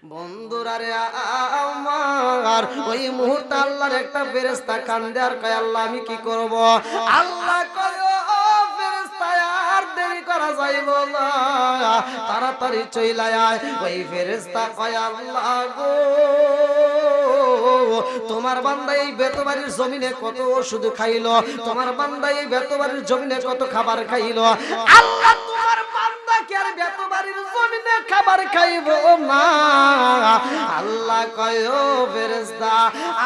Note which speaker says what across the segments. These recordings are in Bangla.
Speaker 1: বন্ধুরা রে আমার, ওই মুহূর্তে আল্লাহর একটা ফেরেশতা কান্দে আর কয় আল্লাহ আমি কি করব। আল্লাহ কয় ও ফেরেশতা আর দেরি করা যাইব না, তাড়াতাড়ি চইলা আয়। ওই ফেরেশতা কয় আল্লাহ গো, তোমার বান্দা এই বেতবাড়ির জমিনে কত ওষুধ খাইলো, তোমার বান্দা এই বেতবাড়ির জমিনে কত খাবার খাইলো, আল্লাহ তোমার বান্দা কি আর বেতবাড়ির জমিনে খাবার খাইবো না। আল্লাহ কয় ও ফেরেশতা,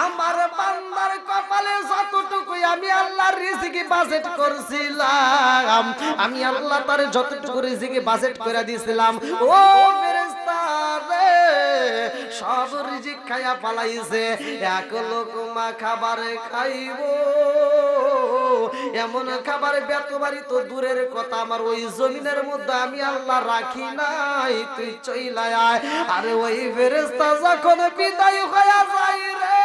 Speaker 1: আমার বান্দার কপালে যতটুকু আমি আল্লাহর রিজিকি বাজেট করছিলাম, আমি আল্লাহ তার যতটুকু রিজিকি বাজেট করে দিয়েছিলাম, ও ফেরেশতা রে সব রিজিক খাইয়া পালাইছে। এক লোকমা খাবার খাইব, এমন খাবার বেতবাড়ি তো দূরের কথা, আমার ওই জমিনের মধ্যে আমি আল্লাহ রাখি নাই, তুই চইলা আয়। আরে ওই ফেরেশতা যখন বিদায় হইয়া যায় রে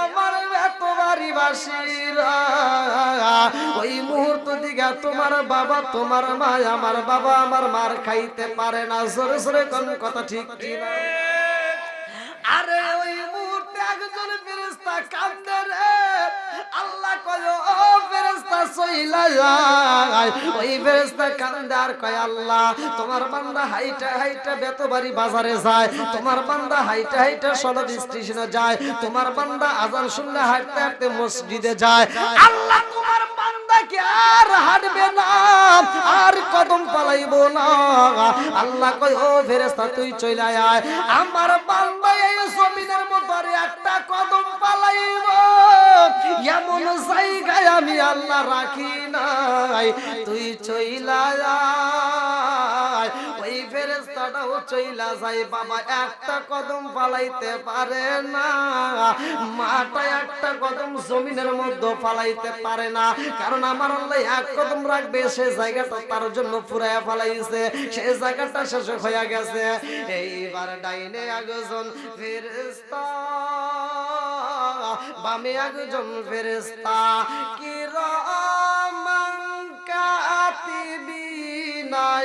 Speaker 1: আমার বেতবাড়ি বাসীরা, ওই মুহূর্ত দিকে তোমার বাবা তোমার মা, আমার বাবা আমার মার খাইতে পারে না। জোরে জোরে কোন কথা ঠিক কিনা? আরে ওই মুহূর্তে একজন ফেরেশতা কান্দে রে। আল্লাহ কয় ও ফেরেশতা চইলা যায়। ওই ফেরেশতা কান্দে আর কয় আল্লাহ তোমার বান্দা হাইটা হাইটা বেতবাড়ি বাজারে যায়, তোমার বান্দা হাইটা হাইটা সনদ স্টেশনে যায়, তোমার বান্দা আজান শুনলে হাঁটতে হাঁটতে মসজিদে যায়, আল্লাহ তোমার বান্দা কি আর হাঁটবে না, আর কদম পালাইব না। আল্লাহ কয় ও ফেরেশতা তুই চইলা আয়, আমার বান্দা এই জমিনের মধ্যে একটা কদম পালাইব এমন জায়গায় আমি আল্লাহ রাখি নাই, তুই চইলা আয়। ওই ফেরেশতাটাও চইলা যায়, বাবা একটা কদম পালাইতে পারে না, মাটা একটা কদম জমিনের মধ্যে পালাইতে পারে না, কারণ আমার আল্লাহ এক কদম রাখবে সে জায়গাটা তার জন্য ফুরাইয়া পালাইছে, সেই জায়গাটা শেষ হয়ে গেছে। এইবার ডাইনে একজন ফেরেশতা, বামে একজন ফেরেশতা, কিরামান কাতিবিনা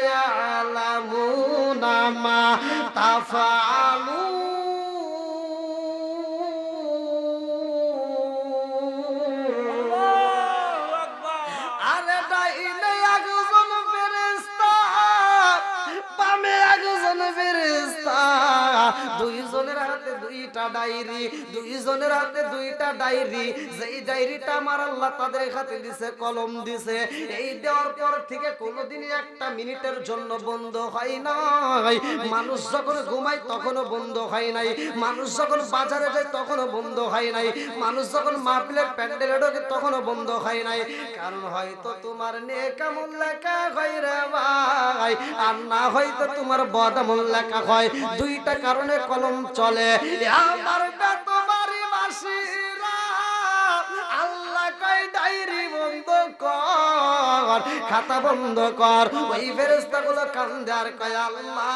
Speaker 1: ইয়ালামুনা মা তাফআলুন। আরে ডাইনে একজন ফেরেশতা, বামে একজন ফেরেশতা, দুইজনের হাতে দুইটা ডায়েরি, দুইজনের হাতে দুইটা ডায়েরি, যেই ডায়েরিটা আমার আল্লাহ তাদের হাতে দিছে, কলম দিছে, এই দেওয়ার পর থেকে কোনোদিনই একটা মিনিটের জন্য বন্ধ হয় নাই। মানুষ যখন ঘুমায় তখনও বন্ধ হয় নাই, মানুষ যখন বাজারে যায় তখনও বন্ধ হয় নাই, মানুষ যখন মাহফিলের প্যান্ডেলে ঢোকে তখনও বন্ধ হয় নাই, কারণ হয়তো তোমার নেক আমল লেখা হয় রে ভাই, আর না হয়তো তোমার বদ আমল লেখা হয়, দুইটা কারণে কলম চলে। আমার বেতবাড়ি বাসীরা আল্লাহ কয় ডায়েরি বন্ধ কর, খাতা বন্ধ কর। ওই ফেরেশতাগুলো কান্দে আর কয় আল্লাহ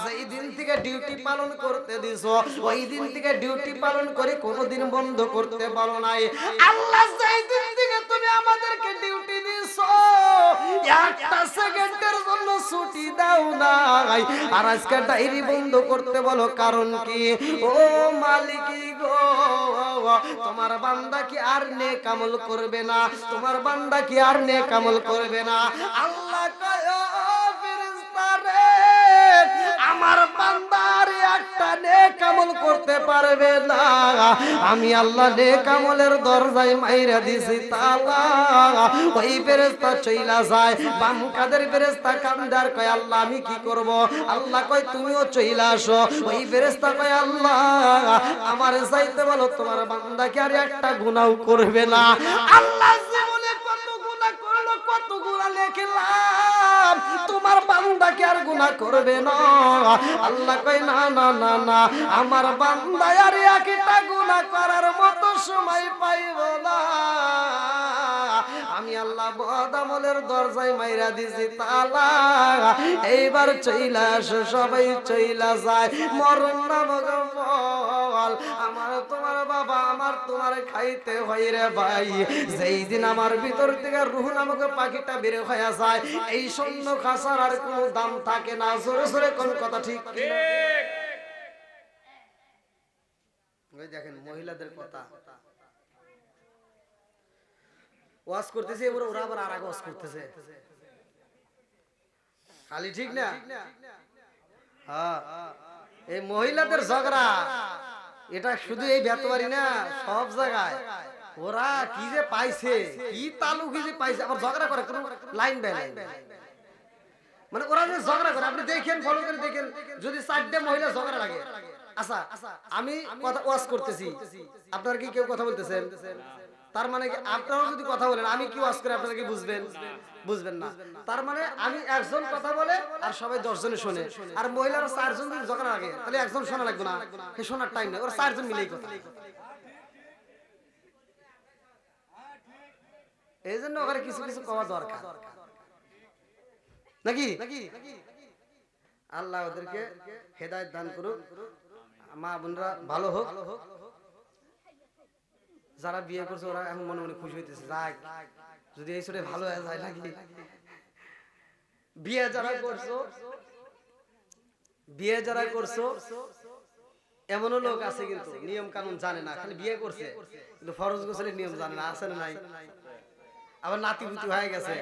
Speaker 1: যেই দিন থেকে ডিউটি পালন করতে দিছো ওই দিন থেকে ডিউটি পালন করে কোনোদিন বন্ধ করতে পারো নাই, আল্লাহ যেই দিন থেকে তুমি আমাদেরকে ডিউটি দিছো একটা সেকেন্ডের জন্য ছুটি দাও নাই, আর আজকে ডায়েরি বন্ধ করতে বলো কারণ কি? ও মালিকি গো, তোমার বান্দা কি আর নেক আমল করবে না, তোমার বান্দা কি আর নেক আমল করবে না। আল্লাহ কয় ও ফেরেশতা রে আমার বান্দার একটা নেক আমল করতে পারবে না, আমি আল্লাহ নেক আমলের দরজায় মাইরা দিছি তালা। ওই ফেরেশতা চইলা যায়, বাম কাদের ফেরেশতা কান্দার কয় আল্লাহ আমি কি করব? আল্লাহ কয় তুমিও চইলা আসো। ওই ফেরেশতা কয় আল্লাহ আমার চাইতে বলো তোমার বান্দা কি আর একটা গুনাহ করবে না। আল্লাহ জীবনে কত গুনাহ করলো, কত গুনাহ লিখলাম, তোমার বান্দা কি আর গুনাহ করবে না? আল্লাহ কয় না না না না, আমার বান্দা আর একটা গুনাহ করার মতো সময় পাইব না, আমি আল্লাহ বদ আমলের দরজায় মাইরা দিছি তালা। এইবার চইলা আসো, সবাই চইলা যায়, মরণ নামক বল আমার তোমার বাবা আমার তোমার খাইতে হয় রে ভাই যেই দিন আমার ভিতর থেকে রূহ নামক পাখিটা বের হয়ে যায় এই শূন্য খাসার আর কোনো দাম থাকে না জোরে জোরে কোন কথা ঠিক কিনা ওই দেখেন মহিলাদের কথা ওয়াজ করতেছে ওরা আবার আরেক ওয়াজ করতেছে খালি ঠিক না হ্যাঁ এই মহিলাদের ঝগড়া এটা শুধু এই বেতবাড়ি না সব জায়গায় ওরা কি যে পাইছে কি তালু কি যে পাইছে আবার ঝগড়া করে কোন লাইন বাই লাইন মানে ওরা যে ঝগড়া করে আপনি দেখেন ফলো করে দেখেন যদি 4টা মহিলা ঝগড়া লাগে আচ্ছা আমি কথা ওয়াজ করতেছি আপনারা কি কেউ কথা বলতেছেন তার মানে কি আপনারা যদি কথা বলেন আমি কি ওয়াজ করে আপনারা কি বুঝবেন না তার মানে আমি একজন কথা বলে আর সবাই 10 জনে শুনে আর মহিলারা 4 জন যদি ঝগড়া লাগে তাহলে একজন শোনা লাগবে না এই শোনার টাইম নেই ওরা 4 জন মিলেই কথা এইজন্য ওখানে কিছু কিছু কওয়া দরকার নাকি আল্লাহ ওদেরকে হেদায়েত দান করুক মা বোনরা ভালো হোক যারা বিয়ে করছে ওরা এখন মনে মনে খুশি হইতেছে যাক যদি এই ছোটে ভালো হয়ে যায় নাকি বিয়ে যারা করছো এমনও লোক আছে কিন্তু নিয়ম কানুন জানে না খালি বিয়ে করছে কিন্তু ফরজ গোসলের নিয়ম জানে না আছে না নাই আবার নাতিপুতি হয়ে গেছে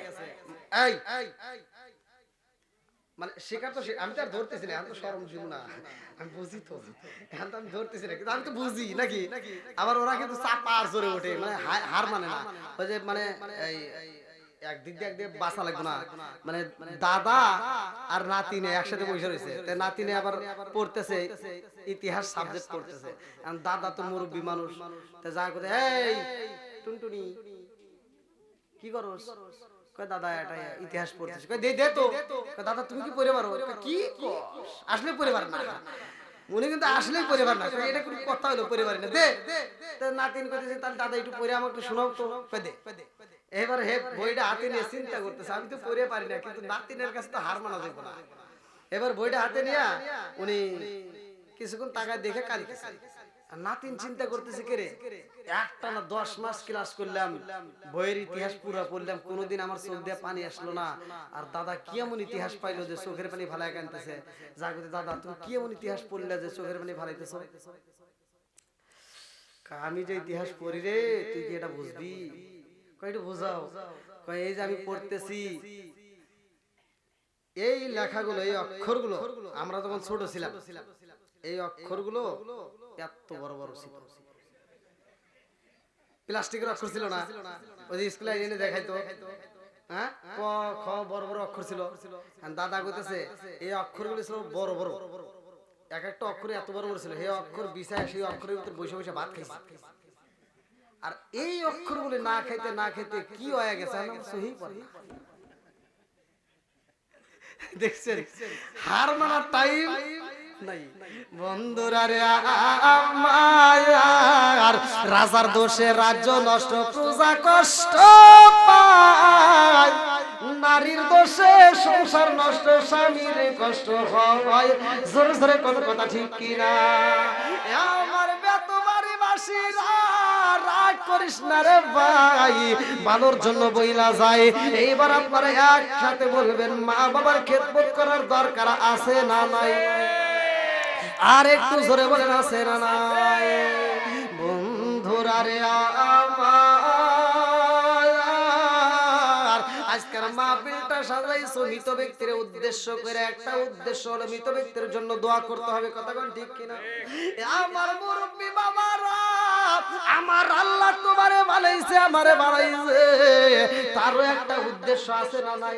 Speaker 1: এই মানে শেখা তো আমি তো আর ধরতেছি না এখন তো শরম ছিল না আমি বুঝি তো এখন তো আমি ধরতেছি না কিন্তু আমি তো বুঝি নাকি আবার ওরা কিন্তু চাপা আর জোরে ওঠে মানে হার মানে না ওই যে মানে এই একদিক দিয়ে বাঁচা লাগবে না মানে দাদা আর নাতিনে একসাথে বসে রয়েছে তাই নাতিনে আবার পড়তেছে ইতিহাস সাবজেক্ট পড়তেছে এখন দাদা তো মুরব্বী মানুষ তাই যা করে এই টুনটুনি কি করস দাদা এটা ইতিহাস পড়তেছে দে তো দাদা তুমি কি পড়ে পারো কি আসলে পড়ে পার না উনি কিন্তু আসলেই পড়ে পার না এটা কোনো কথা হলো পড়ে পারি না দে নাতিন কইতেছে তাহলে দাদা একটু পড়ে আমাকে একটু শোনাও তো দে এবার হে বইটা হাতে নিয়ে চিন্তা করতেছে আমি তো পড়ে পারি না কিন্তু নাতিনের কাছে তো হার মানা যাবে না এবার বইটা হাতে নিয়ে উনি কিছুক্ষণ তাকায় দেখে কাঁদতেছে আর নাতিন চিন্তা করতেছে কে রে একটা না 10 মাস ক্লাস করলাম বইয়ের ইতিহাস পুরো পড়লাম কোনোদিন আমার চোখ দিয়ে পানি আসলো না আর দাদা কি এমন ইতিহাস পাইলো যে চোখের পানি ফালায় কাঁদতেছে জাগতে দাদা তুমি কি এমন ইতিহাস পড়লে যে চোখের পানি ফালাইতেছো আমি যে ইতিহাস পড়ি রে তুই কি এটা বুঝবি কই একটু বোঝাও কই এই যে আমি পড়তেছি এই লেখাগুলো এই অক্ষরগুলো আমরা যখন ছোট ছিলাম এই অক্ষরগুলো এত বড় বড় ছিল প্লাস্টিকের অক্ষর ছিল না ওই যে স্কুলে এনে দেখাইতো হ্যাঁ ক খ বড় বড় অক্ষর ছিল দাদা কইতেছে এই অক্ষরগুলো ছিল বড় বড় এক একটা অক্ষর এত বড় বড় ছিল এই অক্ষর বিছায় সেই অক্ষরের ভিতর বসে বসে ভাত খাইছে আর এই অক্ষরগুলো না খাইতে কি হয়ে গেছে আমি সহি পড়ি দেখছেন হার মানার টাইম নাই বন্ধুরা রে আমার রাজার দোষে রাজ্য নষ্ট প্রজা কষ্ট পায় নারীর দোষে সংসার নষ্ট স্বামীর কষ্ট হয় জোরে জোরে কোন কথা ঠিক কিনা আমার বেতবাড়ি বাসীরা রাগ করিস না রে ভাই ভালোর জন্য বইলা যায় এইবার আপনারা একসাথে বলবেন মা বাবার খেদমত করার দরকার আছে না নাই আর একটু জোরে বলেন আছে না নাই বন্ধুরা রে আমার আজকের মাহফিলটা সাজাইছো মৃত ব্যক্তির উদ্দেশ্য করে একটা উদ্দেশ্য হলো মৃত ব্যক্তির জন্য দোয়া করতে হবে কথা কোন ঠিক কিনা আমার মুরব্বি বাবারা আমার আল্লাহ তোমারে বানাইছে আমারে বানাইছে তারও একটা উদ্দেশ্য আছে না নাই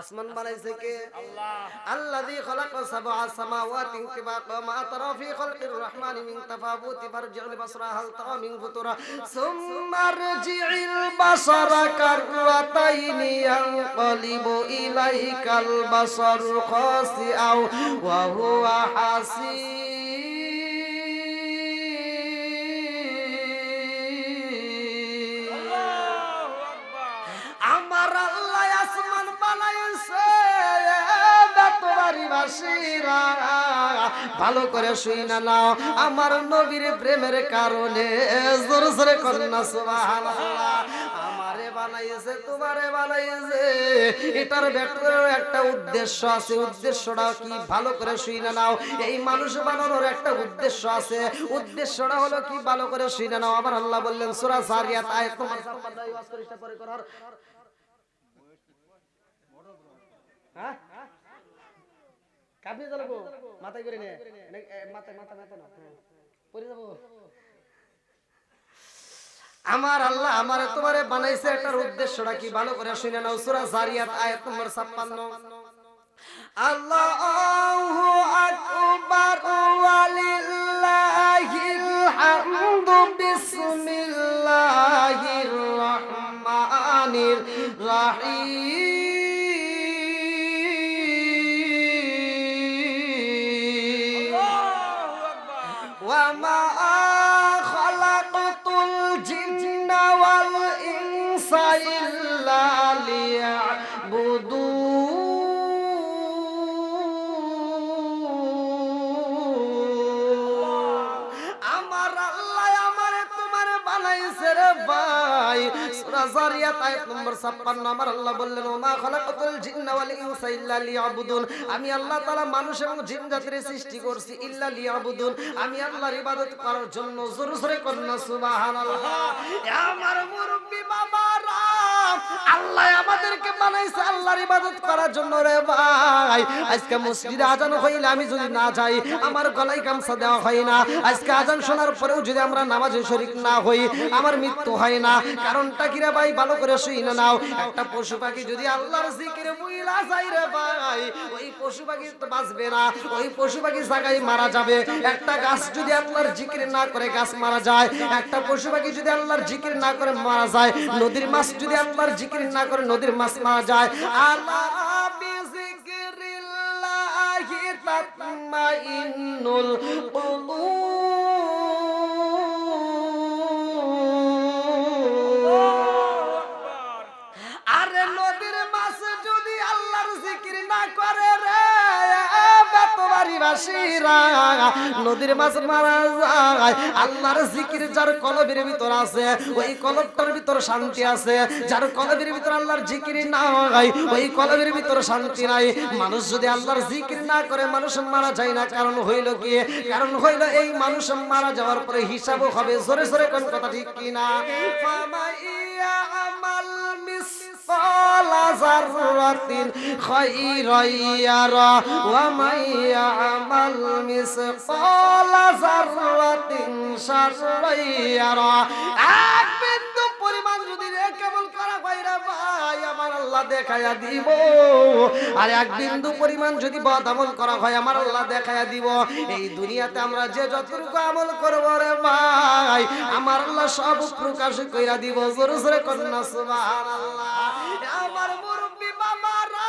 Speaker 1: আসমান বানাইছে কে আল্লাহ আল্লাযী খালাকা সাবআ সামাওয়াতি তিবাকা মা তারা ফি খালকির রহমানি মিন তাফাবুতি ফারজি'ল বাসরা হাল তারা মিন ফুতুরা সুম্মা রজি'ল বাসরা কাররাতাইনি ইয়ানকালিবু ইলাইকাল বাসারু খাসিআও ওয়া হুয়া হাসিব ভালো করে শুই না নাও আমার নবীর প্রেমের কারণে জোরে জোরে কন্যা সুবহানাল্লাহ আমারে বানাইছে তোমারে বানাইছে এটার ভেতরে একটা উদ্দেশ্য আছে উদ্দেশ্যটা কি ভালো করে শুই না নাও এই মানুষ বানানোর একটা উদ্দেশ্য আছে উদ্দেশ্যটা হলো কি ভালো করে শুই না নাও আমার আল্লাহ বললেন সূরা যারিয়াত আয়াত নম্বর 56 ওয়াজ করিস পরে করার হ্যাঁ কাপি জ্বালাবো মাথায় করে নে মাথা মাথা মাথা না পরে যাব আমার আল্লাহ আমারে তোমারে বানাইছে এটার উদ্দেশ্যটা কি ভালো করে শুনে নাও সূরা যারিয়াত আয়াত নম্বর 56 আল্লাহু আকবার ওয়ালিল্লাহিল হামদু বিসমিল্লাহির রহমানির রহিম وما خلقت الجن والإنس إلا ليعبدون আমার আল্লাহ আমারে তোমারে বানাইছে রে ভাই সূরা যারিয়াত আয়াত নম্বর 56 আমার আল্লাহ বললেন ওমা খালাকাতুল জিন্না ওয়াল ইনসা ইল্লা লিয়াবুদুন আমি আল্লাহ তাআলা মানুষ এবং জিন জাতির সৃষ্টি করছি ইল্লা লিয়াবুদুন আমি আল্লাহর ইবাদত করার জন্য জোরে জোরে কন্না সুবহানাল্লাহ আমার মুরব্বি বাবারা আল্লাহ আমাদেরকে বানাইছে আল্লাহর ইবাদত করার জন্য রে ভাই আজকে মসজিদে আজান হইলে আমি যদি না যাই আমার গলায় গামছা দেওয়া হয় না আজকে আজান শোনার পরেও যদি আমরা নামাজে শরীক না হই আমার মৃত্যু হয় না কারণটা কি রে ভাই ভালো করে শুই না নাও একটা পশু পাখি যদি আল্লাহর জিকিরে মুইলা যায় রে ভাই ওই পশু পাখি তো বাঁচবে না ওই পশু পাখি জায়গায় মারা যাবে একটা গাছ যদি আল্লাহর জিকির না করে গাছ মারা যায় একটা পশু পাখি যদি আল্লাহর জিকির না করে মারা যায় নদীর মাছ যদি আল্লাহর জিকির না করে নদীর মাছ মারা যায় আল্লাহ বিযিকরিল্লাহি তাতমাইন্নুল কুলুব আরে নদীর মাছ যদি আল্লাহর জিকির না করে রে বেতবাড়িবাসীরা নদীর মাছ মারা যায় আল্লাহর জিকির যার কলবের ভিতর আছে ওই কলবটার ভিতর শান্তি আছে যার কলবের ভিতর আল্লাহর জিকির না হয় ওই কলবের ভিতর শান্তি নাই মানুষ যদি আল্লাহর জিকির না করে মানুষ মারা যায় না কারণ হইল কি কারণ হইল এই মানুষ মারা যাওয়ার পরে হিসাবও হবে জোরে জোরে কোন কথা ঠিক কি না ফামাইয়া আমাল মিসকাল যাররাতিন খায়রান ইয়ারা ওয়া মাইয়া আমাল মিসকাল যাররাতিন শাররান ইয়ারা এক বিন্দু পরিমাণ যদি কেবল করা হয় রে ভাই আমার আল্লাহ দেখায়া দিব আর এক বিন্দু পরিমাণ যদি বদ আমল করা হয় আমার আল্লাহ দেখায়া দিব এই দুনিয়াতে আমরা যে যতটুকু আমল করব রে ভাই আমার আল্লাহ সব প্রকাশ কইরা দিব জোরে জোরে কন্না সুবহানাল্লাহ আমার মুরব্বি বাবারা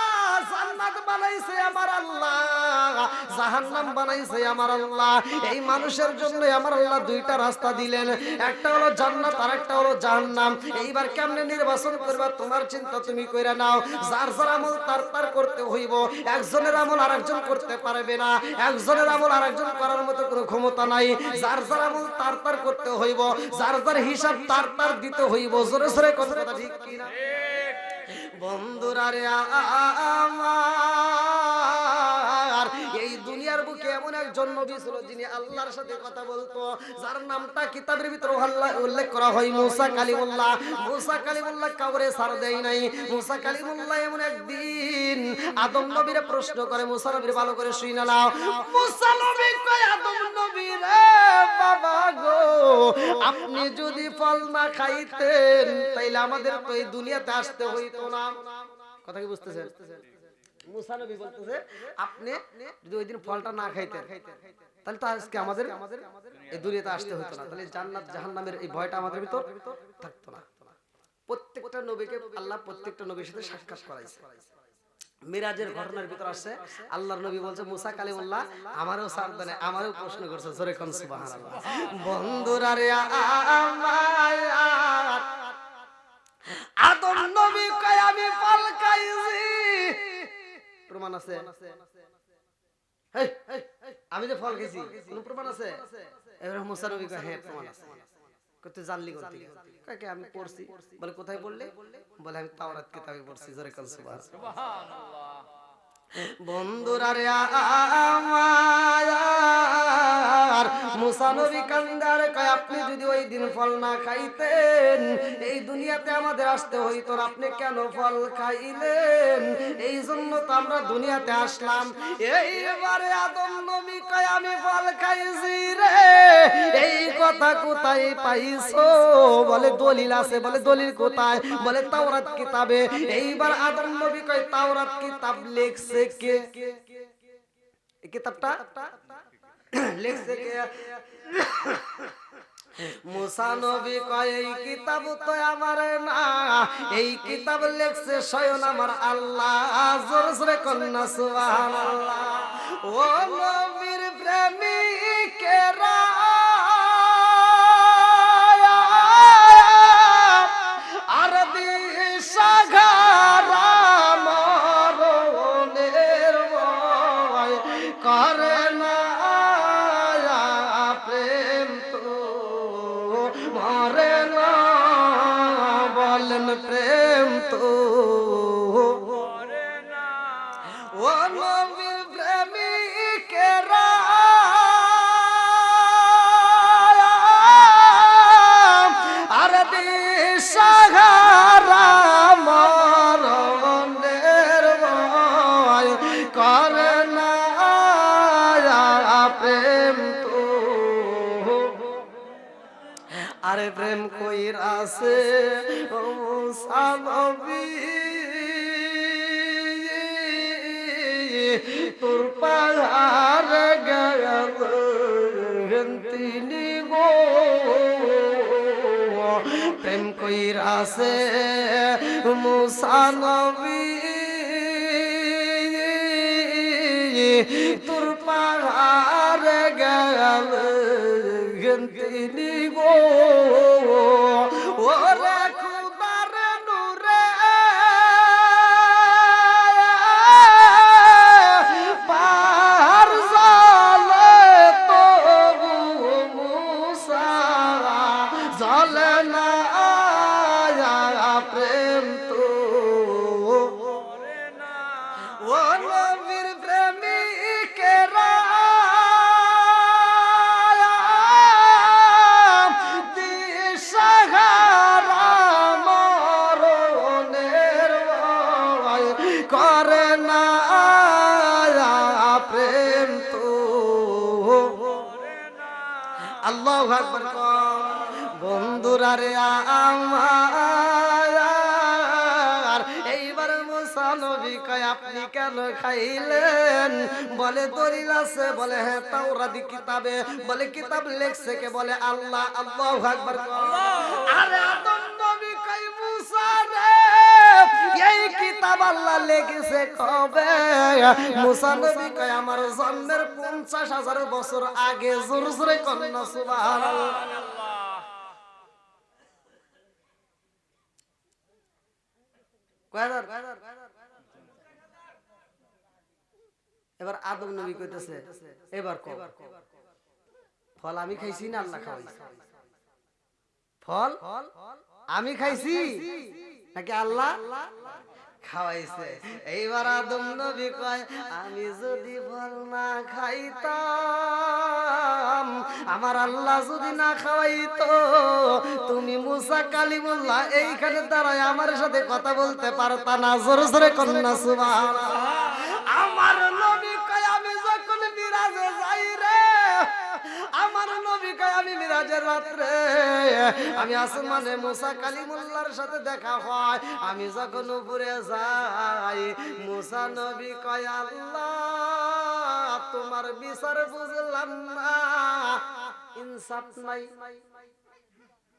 Speaker 1: জান্নাত বানাইছে আমার আল্লাহ জাহান্নাম বানাইছে আমার আল্লাহ এই মানুষের জন্য আমার আল্লাহ দুইটা রাস্তা দিলেন একটা হলো জান্নাত আর একটা হলো জাহান্নাম এইবার কেমনে নির্বাচন করবা তোমার চিন্তা তুমি কইরা নাও যার যার আমল তার তার করতে হইব একজনের আমল আরেকজন করতে পারবে না একজনের আমল আরেকজন করার মতো কোনো ক্ষমতা নাই যার যার আমল তার তার করতে হইব যার যার হিসাব তার তার দিতে হইব জোরে জোরে কথা ঠিক কি না বন্ধুরা রে আমার এই দুনিয়ার বুকে এমন একজন নবী ছিল যিনি আল্লাহর সাথে কথা বলতো যার নামটা কিতাবের ভিতরে উল্লেখ করা হয় মুসা কালিমুল্লাহ মুসা কালিমুল্লাহ কবরে ছাড় দেয় নাই মুসা কালিমুল্লাহ এমন একদিন আদম নবীরে প্রশ্ন করে মুসা নবীর ভালো করে শুনে নাও মুসা নবী কয় আদম নবী রে বাবা গো আপনি যদি ফল না খাইতেন তাইলে আমাদের তো এই দুনিয়াতে আসতে হইতো না কথা কি বুঝতেছেন মুসা নবী বলতেছে আপনি যদি ওই দিন ফলটা না খাইতেন তাহলে তো আজকে আমাদের এই দুনিয়াতে আসতে হতো না তাহলে জান্নাত জাহান্নামের এই ভয়টা আমাদের ভিতর থাকতো না প্রত্যেকটা নবীকে আল্লাহ প্রত্যেকটা নবীর সাথে সাক্ষাৎ করাইছে মিরাজের ঘটনার ভিতর আসছে আল্লাহর নবী বলছে মুসা কালিমুল্লাহ আমারও সারদানে আমারও প্রশ্ন করছে জোরে কোন সুবহানাল্লাহ বন্ধুরা রে আমার আদম নবী কয় আমি ফল খাইছি প্রমাণ আছে আমি যে ফল খেয়েছি কোনো প্রমাণ আছে? এবার মুসা নবী কয় হ্যাঁ প্রমাণ আছে। কত জানলি কোথা থেকে? কাকে আমি পড়ছি। বলে কোথায় পড়লে? বলে আমি তাওরাত কিতাবে পড়ছি। জোরে কাল সুবহানাল্লাহ। বন্ধুরা রে আমার মুসা নবী কান্দার কয় আপনি যদি ওই দিন ফল না খাইতেন এই দুনিয়াতে আমাদের আসতে হইতো না, আপনি কেন ফল খাইলেন? এই জন্য তো আমরা দুনিয়াতে আসলাম। এইবারে আদম নবী কয় আমি ফল খাইছি রে। এই কথা কোথায় পাইছো? বলে দলিল আছে। বলে দলিল কোথায়? বলে তাওরাত কিতাবে। এইবার আদম নবী কয় তাওরাত কিতাব লিখছে কে? এই কিতাবটা লিখছে কে? মুসা নবী কয় এই কিতাব তো আমার না, এই কিতাব লিখছে স্বয়ং আমার আল্লাহ। জোরে জোরে কন্যা সুবহানাল্লাহ। ও নবীর প্রেমিকেরা আর দিশাহারা মরণের ভয় করে না প্রেম তো মরে না। বলেন প্রেম তো মরে না। ও নবীর প্রেমিকেরা আর দিশাহারা মরণের ভয় করে না প্রেম তো। আরে প্রেম কইরাছে ও মুসা নবী তোর পাহাড় গেলেন তিনি গো। প্রেম কইরাছে মুসা নবী তোর পাহাড় গেলেন তিনি গো। ওরে খুদার নূরে পাহাড় জ্বলে তবু মুসা জ্বলে না প্রেম তো মরে না। ও নবীর প্রেমিকেরা দিশাহারা মরণের ভয় করে না প্রেম তো মরে না। আল্লাহু আকবার। বন্ধুরা রে আমার এইবার মুসা নবী কয় আপনি কেন খাইলেন? বলে দলিল আছে। বলে হ্যাঁ তাওরাত কিতাবে। বলে কিতাব লিখছে কে? বলে আল্লাহ। আল্লাহু আকবার। আরে আদম নবী কয় মুসা রে এই কিতাব আল্লাহ লিখেছে কবে? মুসা নবী কয় আমার জন্মের 50,000 বছর আগে। জোরে জোরে কন্যা সুবহানাল্লাহ। এবার আদম নবী কইতেছে এবার ফল আমি খাইছি না আল্লাহ খাওয়াইছে? ফল আমি খাইছি নাকি আল্লাহ খাওয়াইছে? এইবার আদম নবী কয় আমি যদি ফল না খাইতাম, আমার আল্লাহ যদি না খাওয়াইতো, তুমি মুসা কালিমুল্লাহ এইখানে দাঁড়ায় আমার সাথে কথা বলতে পারতা না। জোরে জোরে কন্যা সুবহানাল্লাহ। আমার নবী কয় আমি যখন মিরাজে যাই রে, আমার নবী কয় আমি মিরাজের রাত্রে আমি আসমানে মুসা কালিমুল্লাহর সাথে দেখা হয়। আমি যখন উপরে যাই মুসা নবী কয় আল্লাহ তোমার বিচার বুঝলাম না, ইনসাফ নাই।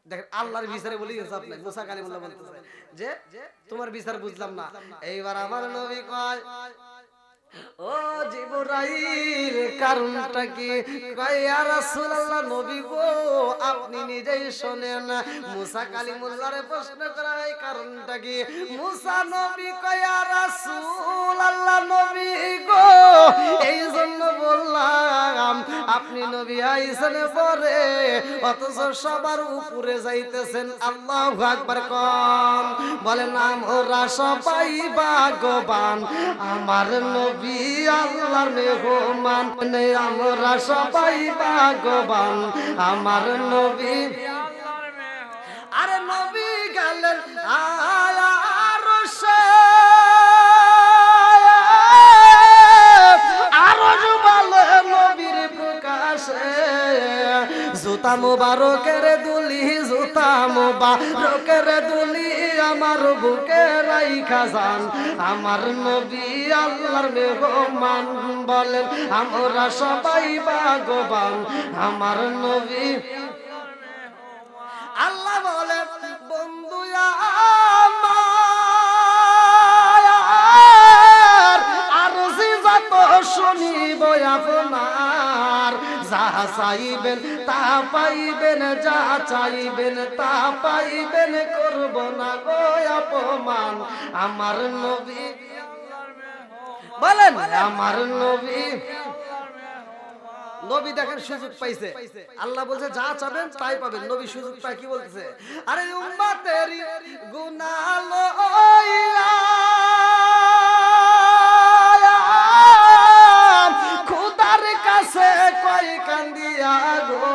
Speaker 1: দেখেন আল্লাহর বিচারে বলি ইনসাফ নাই। মুসা কালিমুল্লাহ বলতেছে যে তোমার বিচার বুঝলাম না। এইবার আমার নবী কয় ও জিবরাইল কারণটা কি? কয় ইয়া রাসূলুল্লাহ নবী গো আপনি নিজেই শুনেন। মুসা কালিমুল্লাহরে প্রশ্ন করা এই কারণটা কি? মুসা নবী কয় ইয়া রাসূলুল্লাহ নবী গো এই জন্য বললাম আপনি নবী আইছেন পরে অথচ সবার উপরে যাইতেছেন। আল্লাহু আকবার কোন বলেন আমরা সবাই ভাগ্যবান আমার নবী আল্লাহর মেহমান। আমরা সবাই ভাগ্যবান আমার নবী আরে নবী গেলেন আরশে আরশ বলে নবীর প্রকাশে জুতা মুবারকের দুলি জুতা মুবারকের দুলি আমার বুকে রাইখা যান আমার নবী আল্লাহর মেহমান। বলেন আমরা সবাই ভাগ্যবান আমার নবী। আল্লাহ বলে বন্ধু আমার আরজি যত শুনিব আপনার যা চাইবেন তা পাইবেন যা চাইবেন তা পাইবেন করব না গো অপমান আমার নবী। বলেন আমার নবী। নবী দেখেন সুযোগ পাইছে, আল্লাহ বলছে যা চাবেন তাই পাবেন। নবী সুযোগ পায় কি বলতেছে, আরে উম্মতের গুনাহ লইয়া খোদার কাছে কই কান্দিয়া গো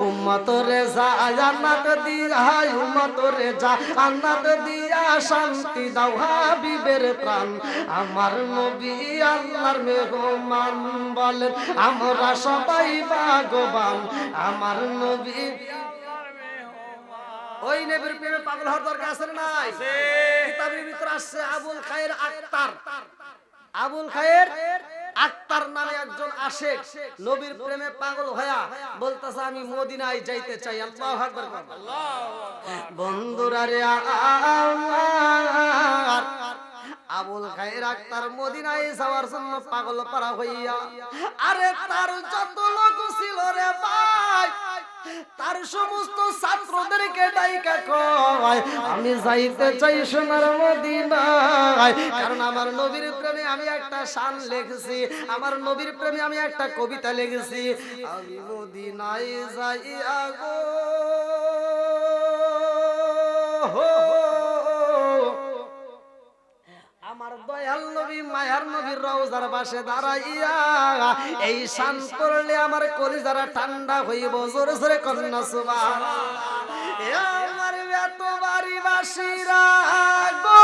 Speaker 1: উম্মতরে যা জান্নাত দিয়া উম্মতরে যা জান্নাত দিয়া শান্তি দাও হাবিবের প্রাণ আমার নবী আল্লাহর মেহমান। বলেন আমরা সবাই ভাগ্যবান আমার নবী। ওই নবীর প্রেমে পাগল হওয়ার দরকার আছে না নাই? কিতাবের ভিতর আসছে আবুল খায়ের আক্তার। আবুল খায়ের আক্তার নামে একজন আশেক নবীর প্রেমে পাগল হয়া বলতেছে আমি মদিনায় যাইতে চাই। আল্লাহু আকবার। বন্ধুরা রে আমার আবুল খায়ের আক্তার মদিনায় যাওয়ার জন্য পাগল পারা হইয়া আরে তার যত লোক ছিল রে ভাই তার সমস্ত ছাত্রদেরকে ডাইকা কয় আমি যাইতে চাই সোনার মদিনায়, কারণ আমার নবীর প্রেমে আমি একটা শান লিখেছি, আমার নবীর প্রেমে আমি একটা কবিতা লিখেছি। আমি মদিনায় যাইয়া গো আমার দয়াল নবী মায়ার নবীর রওজার পাশে দাঁড়াইয়া এই শান পড়লে আমার কলিজারা ঠান্ডা হইব। জোরে জোরে কন্যা সুবহানাল্লাহ। আমার এত বাড়ি বাসীরা গো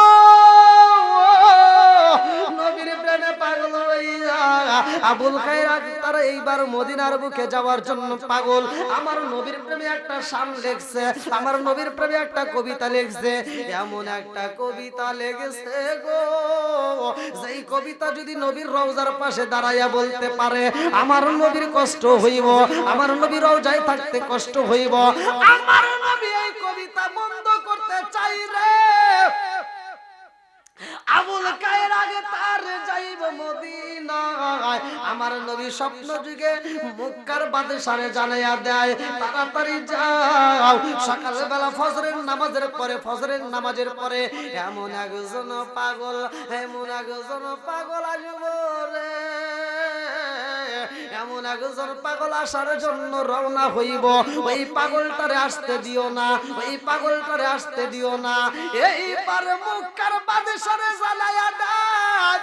Speaker 1: নবীর প্রেমে পাগল হইয়া আবুল খায়ের আক্তার এইবার মদিনার বুকে যাওয়ার জন্য পাগল। আমার নবীর প্রেমে একটা শান লেখছে, আমার নবীর প্রেমে একটা কবিতা লেখছে, এমন একটা কবিতা লেগেছে গো যেই কবিতা যদি নবীর রওজার পাশে দাঁড়াইয়া বলতে পারে আমার নবীর কষ্ট হইব, আমার নবীর রওজায় থাকতে কষ্ট হইব। আমার নবী এই কবিতা বন্ধ করতে চাই রে আবুল খায়ের আগে তার যাইব মদিনায়। আমার নবী স্বপ্ন যুগে মক্কার বাদশারে জানাইয়া দেয় তাড়াতাড়ি যাও সকালবেলা ফজরের নামাজের পরে এমন একজন পাগল আসবো রে, এমন একজন পাগল আসার জন্য রওনা হইব। ওই পাগলটারে আসতে দিও না, ওই পাগলটারে আসতে দিও না। এইবার মক্কার বাদশারে জানাইয়া দেয়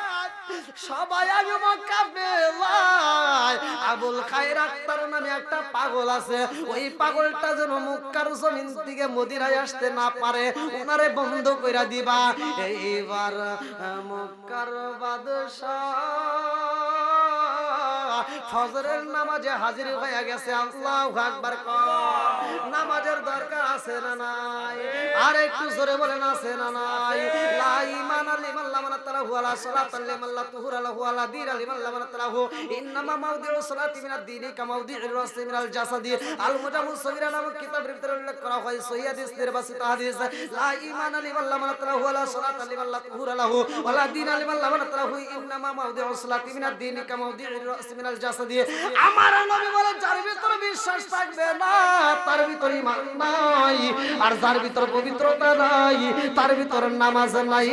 Speaker 1: সবাই আমি মক্কা বেলায় আবুল খায়ের আক্তার নামে একটা পাগল আছে, ওই পাগলটা যেন মক্কার জমিন থেকে মদিনায় আসতে না পারে ওনারে বন্ধ কইরা দিবা। এইবার মক্কার বাদশাহ ফজরের নামাজে হাজির হয়ে গেছে। আল্লাহু আকবার। নামাজের দরকার আছে না নাই? আর একটু জোরে বলেন আছে না নাই? লা ঈমানা লিমান লা মানাতালাহু ওয়ালা সালাতা লিমান লা তুহুরা লাহু ওয়ালা দীনা লিমান লা মানাতালাহু ইন্নামা মাউদিউ সালাতি মিনাদ দীনি কামাউদিউর রাসি মিনাল জাসাদি আল মুজামু সগীরা নামক কিতাবের ভিতরে উল্লেখ করা হয় সহিহ হাদিস নির্বাচিত হাদিস। লা ঈমানা লিমান লা মানাতালাহু ওয়ালা সালাতা লিমান লা তুহুরা লাহু ওয়ালা দীনা লিমান লা মানাতালাহু ইন্নামা মাউদিউ সালাতি মিনাদ দীনি কামাউদিউর রাসি মিনাল জাসাদি কাছে দিয়ে আমার নবী বলে যার ভিতরে বিশ্বাস থাকবে না তার ভিতরে ঈমান নাই, আর যার ভিতরে পবিত্রতা নাই তার ভিতরে নামাজ নাই,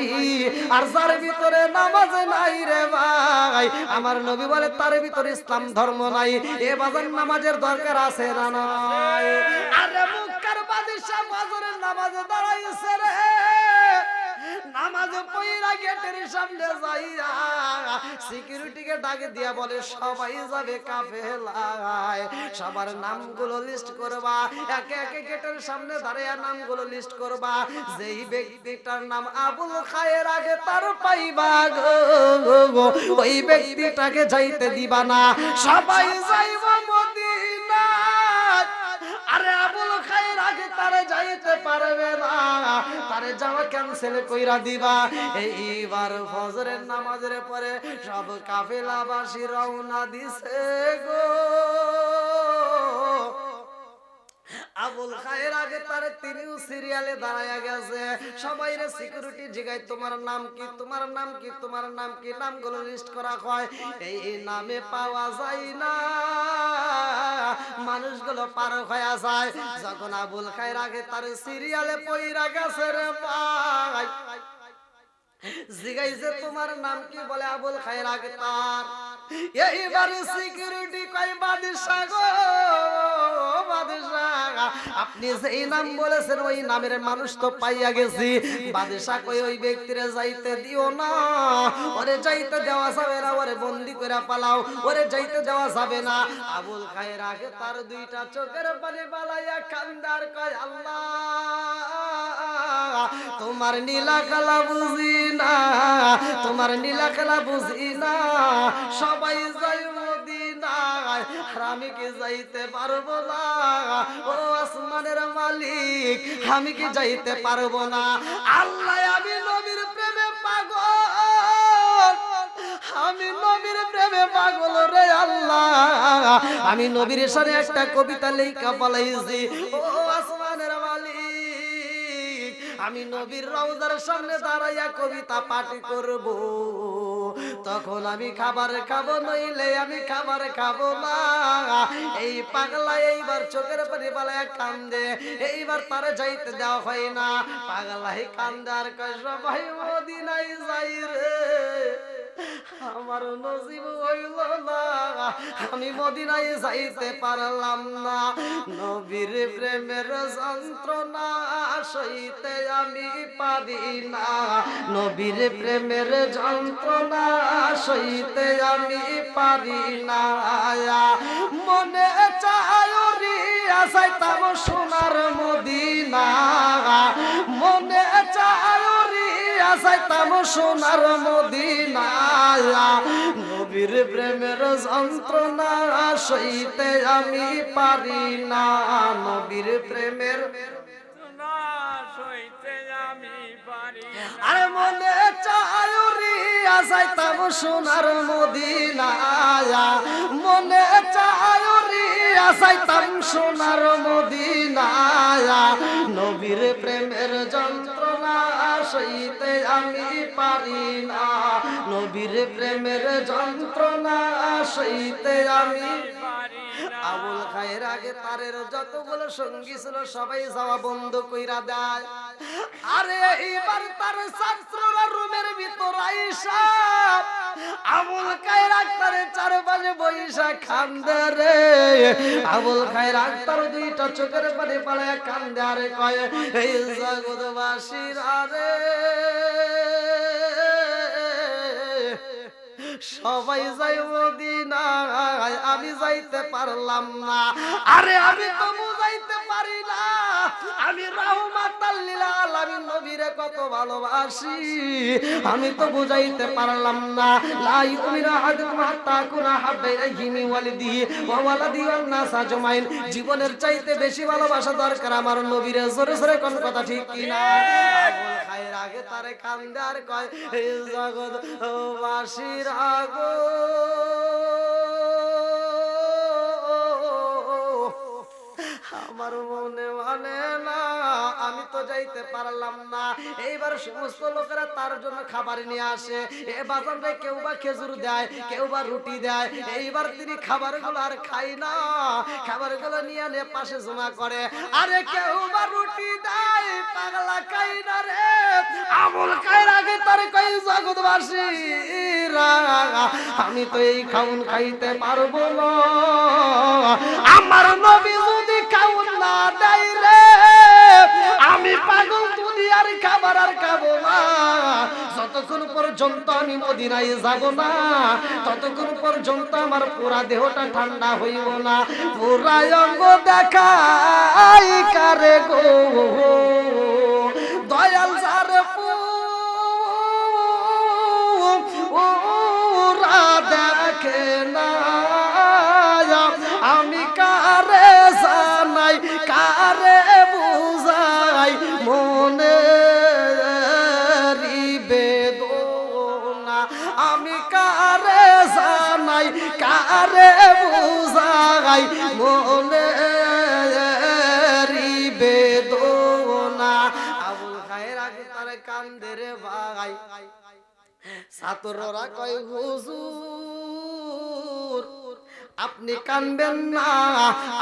Speaker 1: আর যার ভিতরে নামাজ নাই রে ভাই আমার নবী বলে তার ভিতরে ইসলাম ধর্ম নাই। এ বাজার নামাজের দরকার আছে না নাই? আরে মুক্কার বাদশা ফজরের নামাজে দাঁড়াইছে রে, নামাজ পড়া গেটের সামনে যাইয়া সিকিউরিটিকে ডাকে দিয়া বলে সবাই যাবে কাফেলায়, সবার নামগুলো লিস্ট করবা, একে একে গেটের সামনে দাঁড়িয়ে নামগুলো লিস্ট করবা, যেই ব্যক্তিটার নাম আবুল খায়ের আগে তার পাইবা গো ওই ব্যক্তিটাকে যাইতে দিবা না, সবাই যাইব মদিনা। আরে আবুল খায়ের আগে তারে যাইতে পারবে না, তারে যাওয়া ক্যান্সেল কইরা দিবা। এইবার ফজরের নামাজের পরে সব কাফেলাবাসী রওনা দিছে গো, আবুল খায়ের আগে তারে তিনিও সিরিয়ালে দাঁড়ায়া গেছে, সবাই রে সিকিউরিটি জিগায় তোমার নাম কি, তোমার নাম কি, তোমার নাম কি, নামগুলো লিস্ট করা হয়, এই নামে পাওয়া যায় না, মানুষগুলো পার হয়ে যায়। যখন আবুল খায়ের আগে তার সিরিয়ালে পইরা গেছে রে ভাই, জিগাইছে তোমার নাম কি, বলে আবুল খায়ের আগে তার। এইবার সিকিউরিটি কয় বাদশা গো বাদশা, আপনি যেই নাম বলেছেন ওই নামের মানুষ তো পাইয়া গেছি। বাদশা কই ওই ব্যক্তিরে যাইতে দিও না, ওরে যাইতে দেওয়া যাবে না, ওরে বন্দি করে পালাও, ওরে যাইতে দেওয়া যাবে না। আবুল খায়ের আগে তার দুইটা চোখের পানি বালাইয়া কান্দার কয় আল্লাহ তোমার নীলা কালা বুঝি না, তোমার নীলা কালা বুঝি না, সবাই যাই মদিনায় আর আমি কি যাইতে পারবো না, ও আসমানের মালিক আমি কি যাইতে পারবো না। আল্লাহ আমি নবীর প্রেমে পাগল, আমি নবীর প্রেমে পাগল রে আল্লাহ, আমি নবীর সাথে একটা কবিতা লেখা পালাইছি, ও আসমানের মালিক আমি নবীর রওজার সামনে দাঁড়াইয়া কবিতা পাঠ করব, তখন আমি খাবার খাবো নইলে আমি খাবার খাবো না। এই পাগলা এইবার চোখের পানি পালায়া কান্দে, এইবার তারে যাইতে দেওয়া হয় না, পাগলাই কান্দে আর কয় সবাই মদিনায় যাই রে, আমার নসিব হইল না, আমি মদিনায় যাইতে পারলাম না, নবীর প্রেমের যন্ত্রণা সইতে আমি পারি না, নবীর প্রেমের যন্ত্রণা সইতে আমি পারি না, মনে চায় রিয়া যাইতাম সোনার মদিনা, মনে চায় রিয়া যাইতাম সোনার মদিনা, নবীর প্রেমের যন্ত্রণা সইতে আমি পারি না, নবীর প্রেমের আরে মনে চায় রিয়া যাইতাম সোনার মদিনা, মনে চায় রিয়া যাইতাম সোনার মদিনা, নবীর প্রেমের যন্ত্রণা সইতে আমি পারি না, নবীর প্রেমের যন্ত্রণা সইতে আমি। আবুল খায়ের আগে তারের যতগুলো সঙ্গী ছিল সবাই যাওয়া বন্ধ কইরা দেয়। আরে এইবার তার ছাত্ররা রুমের ভিতর আইসা আবুল খায়ের আক্তারের চারপাশে বইসা কান্দে রে, আবুল খায়ের আক্তার দুইটা চোখের পানি পালায়া কান্দে আর কয় এই জগৎবাসীরা রে সবাই যাই মদিনায় আমি যাইতে পারলাম না, আরে আমি তো বুঝাইতে পারি না আমি রাহমাতাল লিল আলামিন নবীরে কত ভালোবাসি, আমি তো বুঝাইতে পারলাম না। লা ইউমিনু আহাদুকুম হাত্তা কুনা হাব্বা ইলাইহি মিন ওয়ালিদিহি ওয়া ওয়ালাদিহি ওয়ান নাস আজমাইন, জীবনের চাইতে বেশি ভালোবাসা দরকার আমার নবীরে, জোরে জোরে কোন কথা ঠিক কি না? আবুল খায়ের আগে তারে কান্দে আর কয় এই জগৎবাসীর আগো আমার মনে মানে না, আমি তো যাই যাইতে পারলাম না। এইবার সমস্ত লোকেরা তার জন্য খাবার নিয়ে আসে। এ বাজারে কেউ বা খেজুর দেয়, কেউ বা রুটি দেয়। এইবার তিনি খাবারগুলো আর খাই না, খাবারগুলো নিয়ে নিয়ে পাশে জমা করে। আরে কেউ বা রুটি দেয়, পাগলা খাই না রে। আবুল খায়ের আগে তার কই জগৎবাসীরা, আমি তো এই খাউন খাইতে পারবো না। আমার নবী যদি খাউন না দেয় রে, আমি পাগল দুনিয়ার খাবার আর খাবো না। যতক্ষণ পর্যন্ত আমি মদিনায় যাব না, ততক্ষণ পর্যন্ত আমার পুরা দেহটা ঠান্ডা হইব না। পুরা অঙ্গ দেখাই কারে গো, দয়াল সারে পুরা দেখে না। আমি কারে জানাই, কারে বুঝাই মনে বেদনা। আমি কারে জানাই, কারে বুঝাই মনে বেদনা। আবুল খায়ের আগে তার কান্দে রে ভাই। ছাত্ররা কয় হুজুর আপনি কানবেন না,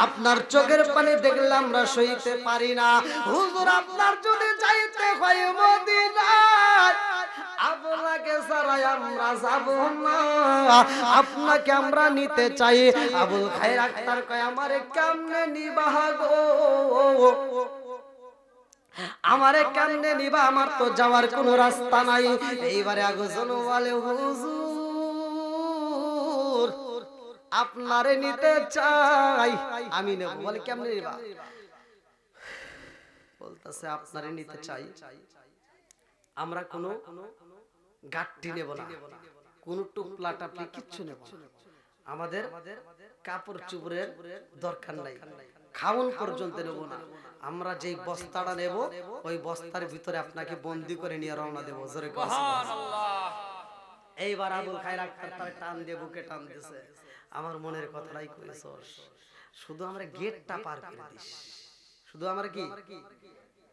Speaker 1: আপনার চোখের পানি দেখলে আমরা সইতে পারি না। হুজুর আপনার যদি যাইতে হয় মদিনায়, আপনাকে ছাড়াই আমরা যাব না, আপনাকে আমরা নিতে চাই। আবুল খায়ের আক্তার কয় আমারে কেমনে নিবা গো, আমারে কেমনে নিবা, আমার তো যাওয়ার কোনো রাস্তা নাই। এইবারে আগজন বলে হুজুর আপনারে নিতে চাই, আমি নেব। বলে কেমনে নিবা? বলতেছে আপনারে নিতে চাই, আমরা কোনো গাট্টি নেব না, কোনো টুকলা টাপলি কিচ্ছু নেব না, আমাদের কাপড় চুপড়ের দরকার নাই, খাওন পর্যন্ত নেব না। আমরা যেই বস্তাটা নেব ওই বস্তার ভিতরে আপনাকে বন্দি করে নিয়ে রওনা দেব। জোরে সুবহানাল্লাহ। এইবার আবুল খায়ের আক্তার তার টান দিয়ে বুকে টান দিয়েছে। আমার মনের কথাটাই কইছস, শুধু আমরা গেটটা পার করে দিস, শুধু আমরা কি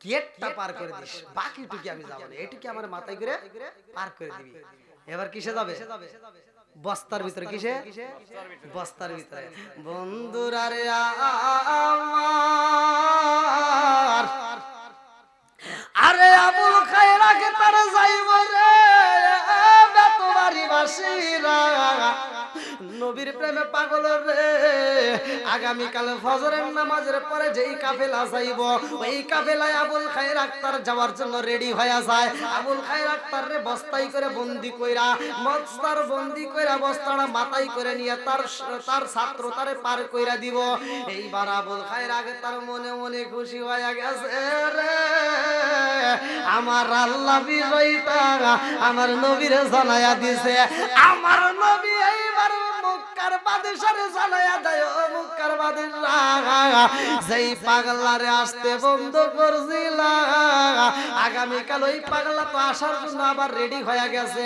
Speaker 1: গেটটা পার করে দিস, বাকিটুকু আমি যাব না, এটুকু আমার মাথায় করে পার করে দিবি। এবার কিসে যাবে? বস্তার ভিতরে। কিসে? বস্তার ভিতরে। বন্ধুরা রে আমার, আরে আবুল খায়ের আগে তার যাইব রে বেতবাড়ি বাসীরা, নবীর প্রেমে পাগল রে। আগামীকাল ফজরের নামাজের পরে যেই কাফেলা যাইব, ওই কাফেলায় আবুল খায়ের আক্তার যাওয়ার জন্য রেডি হয়ে যায়। আবুল খায়ের আক্তার রে বস্তায় করে বন্দি কইরা, বস্তার বন্দি কইরা বস্তাটা মাথায় করে নিয়ে তার ছাত্র তারে পার কইরা দিব। এইবার আবুল খায়ের আগে তার মনে মনে খুশি হয়ে গেছে রে, আমার আল্লাহ বিজয়টা আমার নবীরে জানায়া দিছে। আমার নবী এইবার মুক্কার বাদশারে জানায়া দেয়, ও মুক্কার বাদশা যেই পাগলারে আসতে বন্ধ করছিল, আগামীকাল ওই পাগলা তো আসার জন্য আবার রেডি হয়ে গেছে।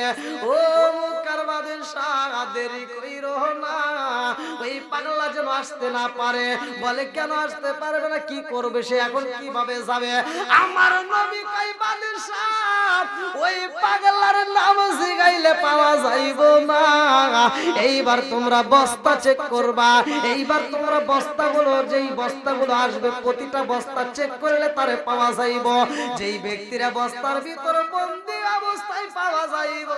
Speaker 1: ও মুক্কার বাদশা দেরি কইরো না, ওই পাগলা যেন আসতে না পারে। বলে কেন আসতে পারবে না, কি করবে সে, এখন কিভাবে যাবে? আমার নবী কই বাদশা ওই পাগলার নাম জিগাইলে পাওয়া যাইব না, এইবার তোমরা বস্তা চেক করবা। এইবার তোমরা বস্তাগুলো, যেই বস্তাগুলো আসবে প্রতিটা বস্তা চেক করলে তারে পাওয়া যাইব। যেই ব্যক্তিরা বস্তার ভিতরে বন্দী অবস্থায় পাওয়া যাইব,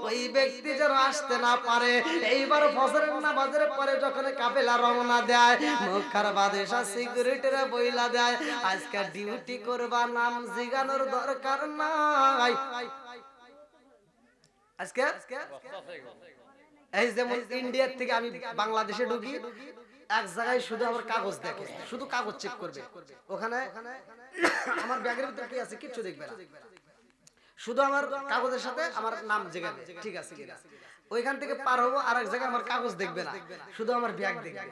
Speaker 1: ওই ব্যক্তি যেন আসতে না পারে। এইবার ফজরের নামাজের পরে যখন কাফেলা রওনা দেয়, মুক্কার বাদশা সিকিউরিটিরা বইলা দেয় আজকে ডিউটি করবা, নাম জিগানোর দরকার নাই। আজকে এই যেমন ইন্ডিয়ার থেকে আমি বাংলাদেশে ঢুকি, এক জায়গায় শুধু আমার কাগজ দেখে, শুধু কাগজ চেক করবে। ওখানে আমার ব্যাগের ভিতরে কি আছে কিচ্ছু দেখবে না, শুধু আমার কাগজের সাথে আমার নাম জেগাবে ঠিক আছে কিনা। ওইখান থেকে পার হবো, আর এক জায়গায় আমার কাগজ দেখবে না, শুধু আমার ব্যাগ দেখবে।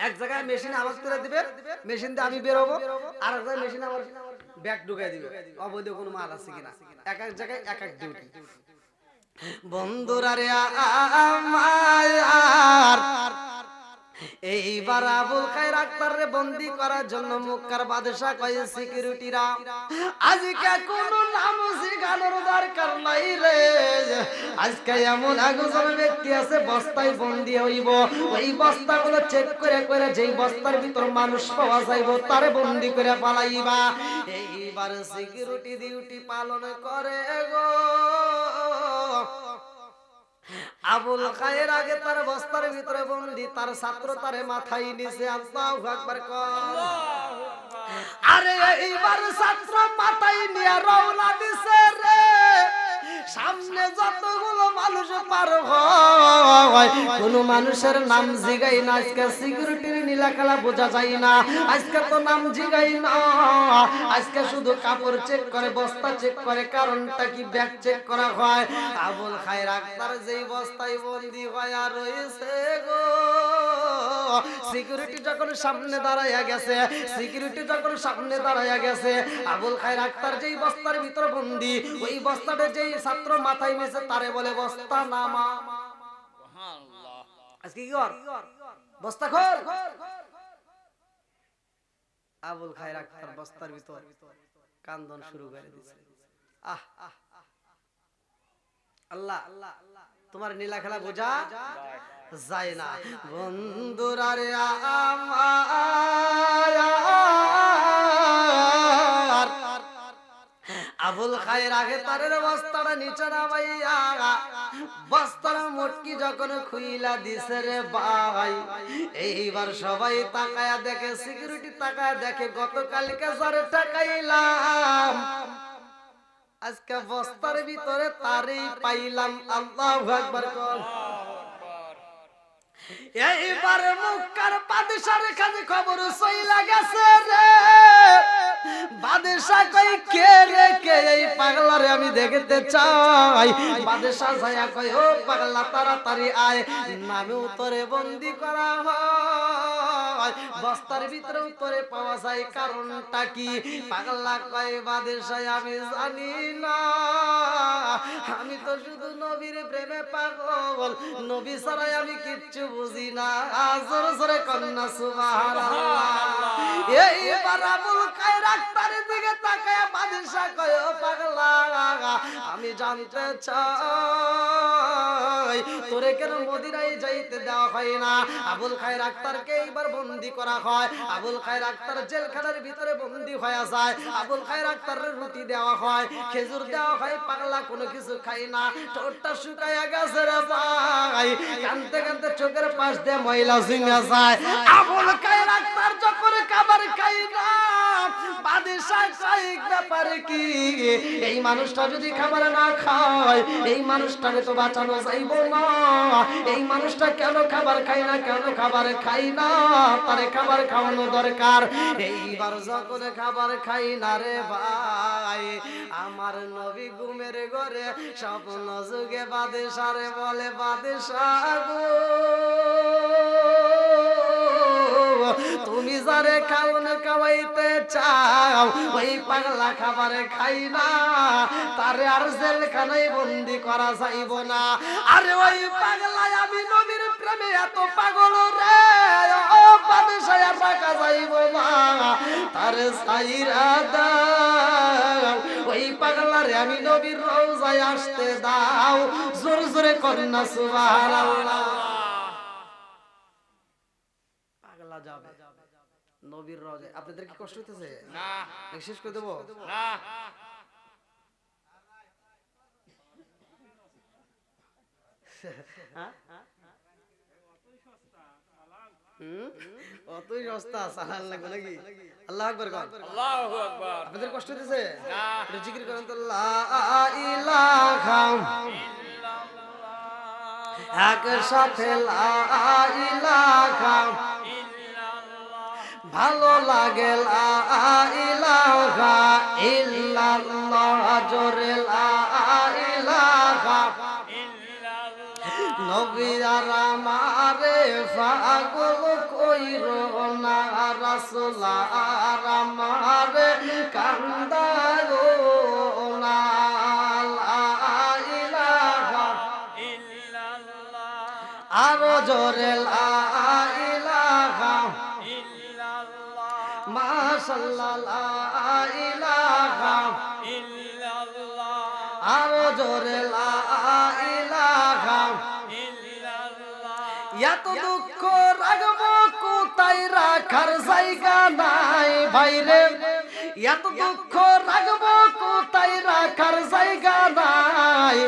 Speaker 1: এক জায়গায় মেশিন আওয়াজ করে দিবে, মেশিন দিয়ে আমি বের হবো, আর এক জায়গায় মেশিন আমার ব্যাগ ঢুকাই দিবে, অবৈধ কোনো মাল আছে কিনা। এক এক জায়গায় এক এক ডিউটি। বন্ধুরা রে আমার, এইবার আবুল খায়ের আক্তারে বন্দি করার জন্য মক্কার বাদশা কয় সিকিউরিটিরা আজকে কোন নাম শিখানোর দরকার নাই রে, আজকে এমন একজন ব্যক্তি আছে বস্তায় বন্দি হইব, ওই বস্তাগুলো চেক করে করে যেই বস্তার ভিতর মানুষ পাওয়া যাইব তারে বন্দি করে পালাইবা। এইবার সিকিউরিটি ডিউটি পালন করে গো আবুল খায়ের আগে তার বস্তার ভিতরে বন্দি, তার ছাত্র তারে মাথায় নিছে। আল্লাহু আকবার কর। আরে এইবার ছাত্র মাথায় নিয়ে রওনা দিছে রে, সামনে যতগুলো মানুষ পার হয় কোন মানুষের নাম জিগাই না। আজকে সিকিউরিটির নীলাখালা বোঝা যায় না, আজকে তো নাম জিগাই না, আজকে শুধু কাপড় চেক করে, বস্তা চেক করে। কারণটা কি? ব্যাগ চেক করা হয়। আবুল খায়ের আক্তার যেই বস্তায় বন্দি হয়ে রয়েছে গো, সিকিউরিটি যখন সামনে দাঁড়াইয়া গেছে, সিকিউরিটি যখন সামনে দাঁড়াইয়া গেছে, আবুল খায়ের আক্তার যেই বস্তার ভিতর বন্দি, ওই বস্তাটা যেই ছাত্র মাথায় নিয়েছে তারে বলে বস্তা নামা। আজকে কি কর? বস্তা খোল। আবুল খায়ের আক্তার বস্তার ভিতর কান্দন শুরু করে দিয়েছে। আহ আল্লাহ, তোমার নীলা খেলা বোঝা যায় না। বন্ধুরা রে আমার, আবুল খায়ের আগে তারের বস্তাটা নিচে নামাইয়া বস্তার মুটকি যখন খুইলা দিছে রে ভাই, এইবার সবাই তাকায়া দেখে, সিকিউরিটি তাকায়া দেখে, গতকালকে যারে টাকাইলাম আজকে বস্তার ভিতরে তারই পাইলাম। আল্লাহু আকবার কর। এইবার মক্কার বাদশার কাছে খবর চইলা গেছে রে, বাদশা কই কে রে কে? এই পাগলারে আমি দেখতে চাই। বাদশা যায়া কই ও পাগলা তাড়াতাড়ি আয়, নামে উত্তরে বন্দি করা হয়, বস্তার ভিতরে উত্তরে পাওয়া যায়। কারণটা কি? পাগলা কয় বাদশা আমি জানি না, আমি তো শুধু নবীর প্রেমে পাগল, নবী ছাড়াই আমি কিচ্ছু বুঝি না। জোরে জোরে কন্যা সুবহানাল্লাহ। এইবার আবুল খায়ের আক্তারের দিকে তাকায় বাদশা কয় ও পাগলা আমি জানতে চাই তোরে কেন মদিনায় যাইতে দেওয়া হয় না? আবুল খায়ের আক্তারকে এইবার বন্দি করা হয়। আবুল খায়ের আক্তার জেলখানার ভিতরে বন্দি হয়ে যায়। আবুল খায়ের আক্তারের রুটি দেওয়া হয়, খেজুর দেওয়া হয়। পাগলা কোনো কিছু খায় না, ঠোঁটটা শুকায়া গেছে রে ভাই, কানতে কানতে চোখের পাশ দিয়ে ময়লা ঝিঙা যায়। আবুল খায়ের আক্তার যখন খাবার খাই না, বাদশা কয় ব্যাপারে কি? এই মানুষটা যদি খাবার না খায় এই মানুষটাকে তো বাঁচানো যাইব না। এই মানুষটা কেন খাবার খায় না, কেন খাবার খাই না? তারে খাবার খাওয়ানো দরকার। এইবার যখন খাবার খাই না রে ভাই, আমার নবী ঘুমের ঘরে স্বপ্ন যুগে বাদশারে বলে বাদশা গো তুমি যারে খাওন খাওয়াইতে চাও ওই পাগলা খাবারে খাই না, তারে আর জেলখানায় বন্দি করা যাইব না। আরে ওই পাগলা আমি নবীর প্রেমে এত পাগল রে, ও বাদশা আর রাখা যাইব না, তারে সাইরা দাও। ওই পাগলারে আমি নবীর রওজায় আসতে দাও। জোরে জোরে কন্যা সুবহানাল্লাহ। পাগলা যাবে নবীর রওজায়। আপনাদের কি কষ্ট হইতেছে? না। শেষ করে দেব? না। অতই সস্তা সালাম লাগবে নাকি? আল্লাহু আকবার কর। আল্লাহু আকবার। আপনাদের কষ্ট হইতেছে? না। একটু জিকির করেন তো, লা ইলাহা ইল্লাল্লাহ, একসাথে লা ইলাহা ভালো লাগে লা ইলাহা ইল্লাল্লাহ, জোরে লা ইলাহা ইল্লাল্লাহ। নবী আর আমারে পাগল কইরো না, রাসূল আর আমারে কান্দারো না, লা ইলাহা ইল্লাল্লাহ, আরো জোরে লা ইলাহা মাশাআল্লাহ লা ইলাহা ইল্লাল্লাহ আরো জোরে লা ইলাহা ইল্লাল্লাহ এত দুঃখ রাখবো কোথায় রাখার জায়গা নাই ভাইরে এত দুঃখ রাখবো কোথায় রাখার জায়গা নাই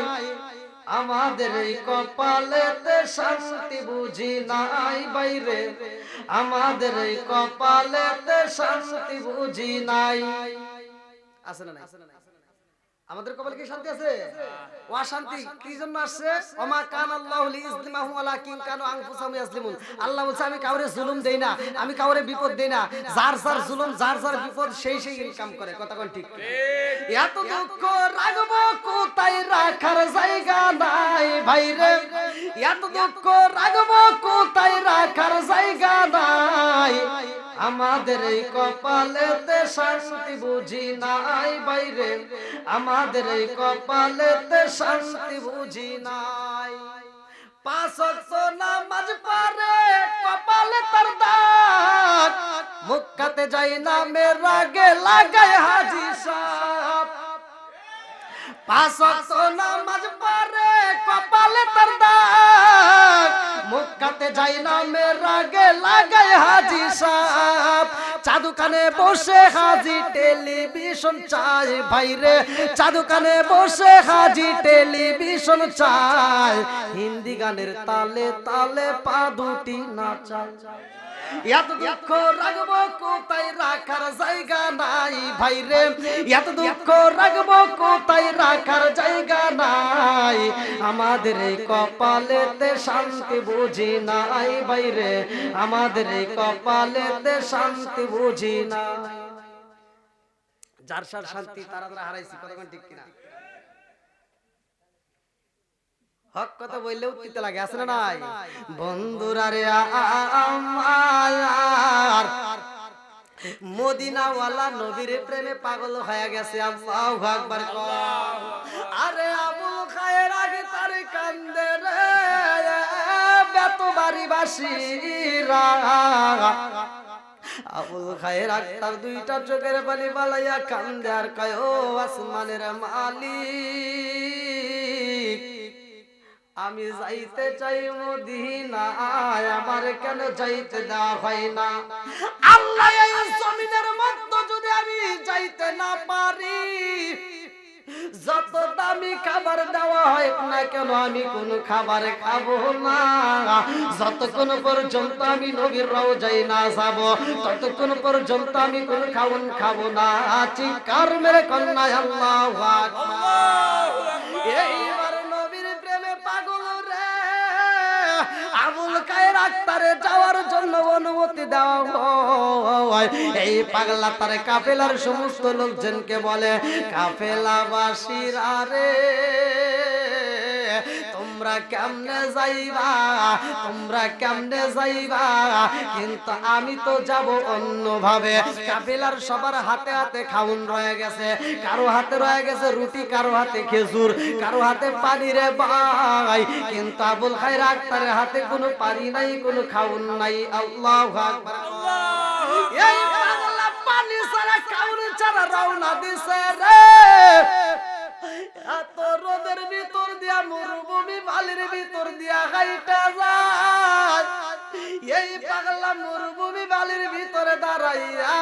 Speaker 1: আমাদের এই কপালেতে শান্তি বুঝি নাই বাইরে আমাদের এই কপালেতে শান্তি বুঝি নাই আছে না নাই আমাদের কপালে কি শান্তি আছে অশান্তি কি জন্য আসছে ওমা কান আল্লাহু লিইজলিমাহু ওয়ালাকিন কানু আনফুসাহুম ইয়াজলিমুন আল্লাহ বলছে আমি কাউরে জুলুম দেই না আমি কাউরে বিপদ দেই না যার যার জুলুম যার যার বিপদ সেই সেই ইনকাম করে কথা কোন ঠিক এত দুঃখ রাখবো কোথায় রাখার জায়গা নাই ভাইরে এত দুঃখ রাখবো কোথায় রাখার জায়গা নাই আমাদের এই কপালেতে শান্তি বুঝি নাই বাইরে আমাদের এই কপালেতে শান্তি বুঝি নাই পাঁচ ওয়াক্ত নামাজ পড়ে কপালে তার দাগ মুক্কাতে যাই না মেরা গে লাগায় হাজী সাহেব পাঁচ ওয়াক্ত নামাজ পড়ে কপালে তার দাগ মুক্কাতে যাই না মেরা গে লাগায় হাজী সাহেব চা দোকানে বসে হাজী টেলিভিশন চাই ভাইরে চা দোকানে বসে হাজী টেলিভিশন চাই হিন্দি গানের তালে তালে পা দুটি নাচায় এত দুঃখ রাখবো কোথায় রাখার জায়গা নাই ভাইরে এত দুঃখ রাখবো কোথায় রাখার জায়গা নাই আমাদের এই কপালেতে শান্তি বুঝি নাই ভাইরে আমাদের এই কপালেতে শান্তি বুঝি নাই যার সার শান্তি তারা তারা হারাইছি কথা ঠিক কিনা হক কথা বললেও তিতে লাগে আছে না নাই বন্ধুরা রে আমার মদিনাওয়ালা নবীর প্রেমে পাগল হয়ে গেছে আল্লাহু আকবার আরে আবুল খায়ের আগে তার কান্দে রে বেতবাড়ি বাসীরা আবুল খায়ের আক্তার দুইটা চোখের পানি বালাইয়া কান্দে আর কয় ও আসমানের মালিক আমি যাইতে চাই মদিনায় আমার কেন যাইতে দেওয়া হয় না আল্লাহ এই জমিনের মধ্যে যদি আমি যাইতে না পারি যত দামি খাবার দেওয়া হয় না কেন আমি কোন খাবার খাবো না যতক্ষণ পর্যন্ত আমি নবীর রওজায় না যাব ততক্ষণ পর্যন্ত আমি কোন খাওন খাবো না চিৎকার মেরে কন্যা আল্লাহু আকবার এইবার নবীর প্রেমে পাগল রে আবুল খায়ের আক্তারে যাওয়ার জন্য অনুমতি দেওয়া হয় এই পাগলা তার কাফেলার সমস্ত লোকজনকে বলে কাফেলাবাসীরা রে তোমরা কেমনে যাইবা কিন্তু আমি তো যাব অন্যভাবে কাফেলার সবার হাতে হাতে খাউন রয়ে গেছে কারো হাতে রয়ে গেছে রুটি কারো হাতে খেজুর কারো হাতে পানি রে ভাই কিন্তু আবুল খায়ের আক্তারের হাতে কোনো পানি নাই কোনো খাউন নাই আল্লাহু আকবার এই পাগলা পানি ছাড়া খাউন ছাড়া রওনা দিছে রে এত রোদের ভিতর দিয়া মরুভূমি বালির ভিতর দিয়া হাইটা যায় এই পাগলা মরুভূমি বালির ভিতরে দাঁড়াইয়া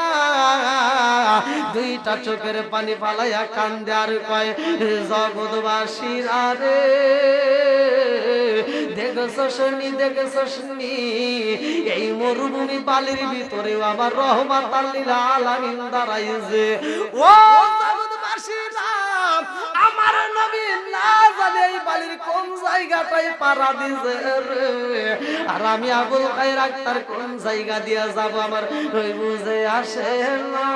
Speaker 1: দুইটা চোখের পানি ফালাইয়া কান্দে আর কয় জগৎবাসীরা রে দেখছো শুনি এই মরুভূমি বালির ভিতরে আবার রহমাতাল লিল আলামিন দাঁড়াইছে ও জগৎবাসীরা আমার নবী না জানে এই বালির কোন জায়গাটায় পাড়া দিছে রে আর আমি আবুল খায়ের আক্তার কোন জায়গা দিয়া যাব আমার ওই বুঝে আসে না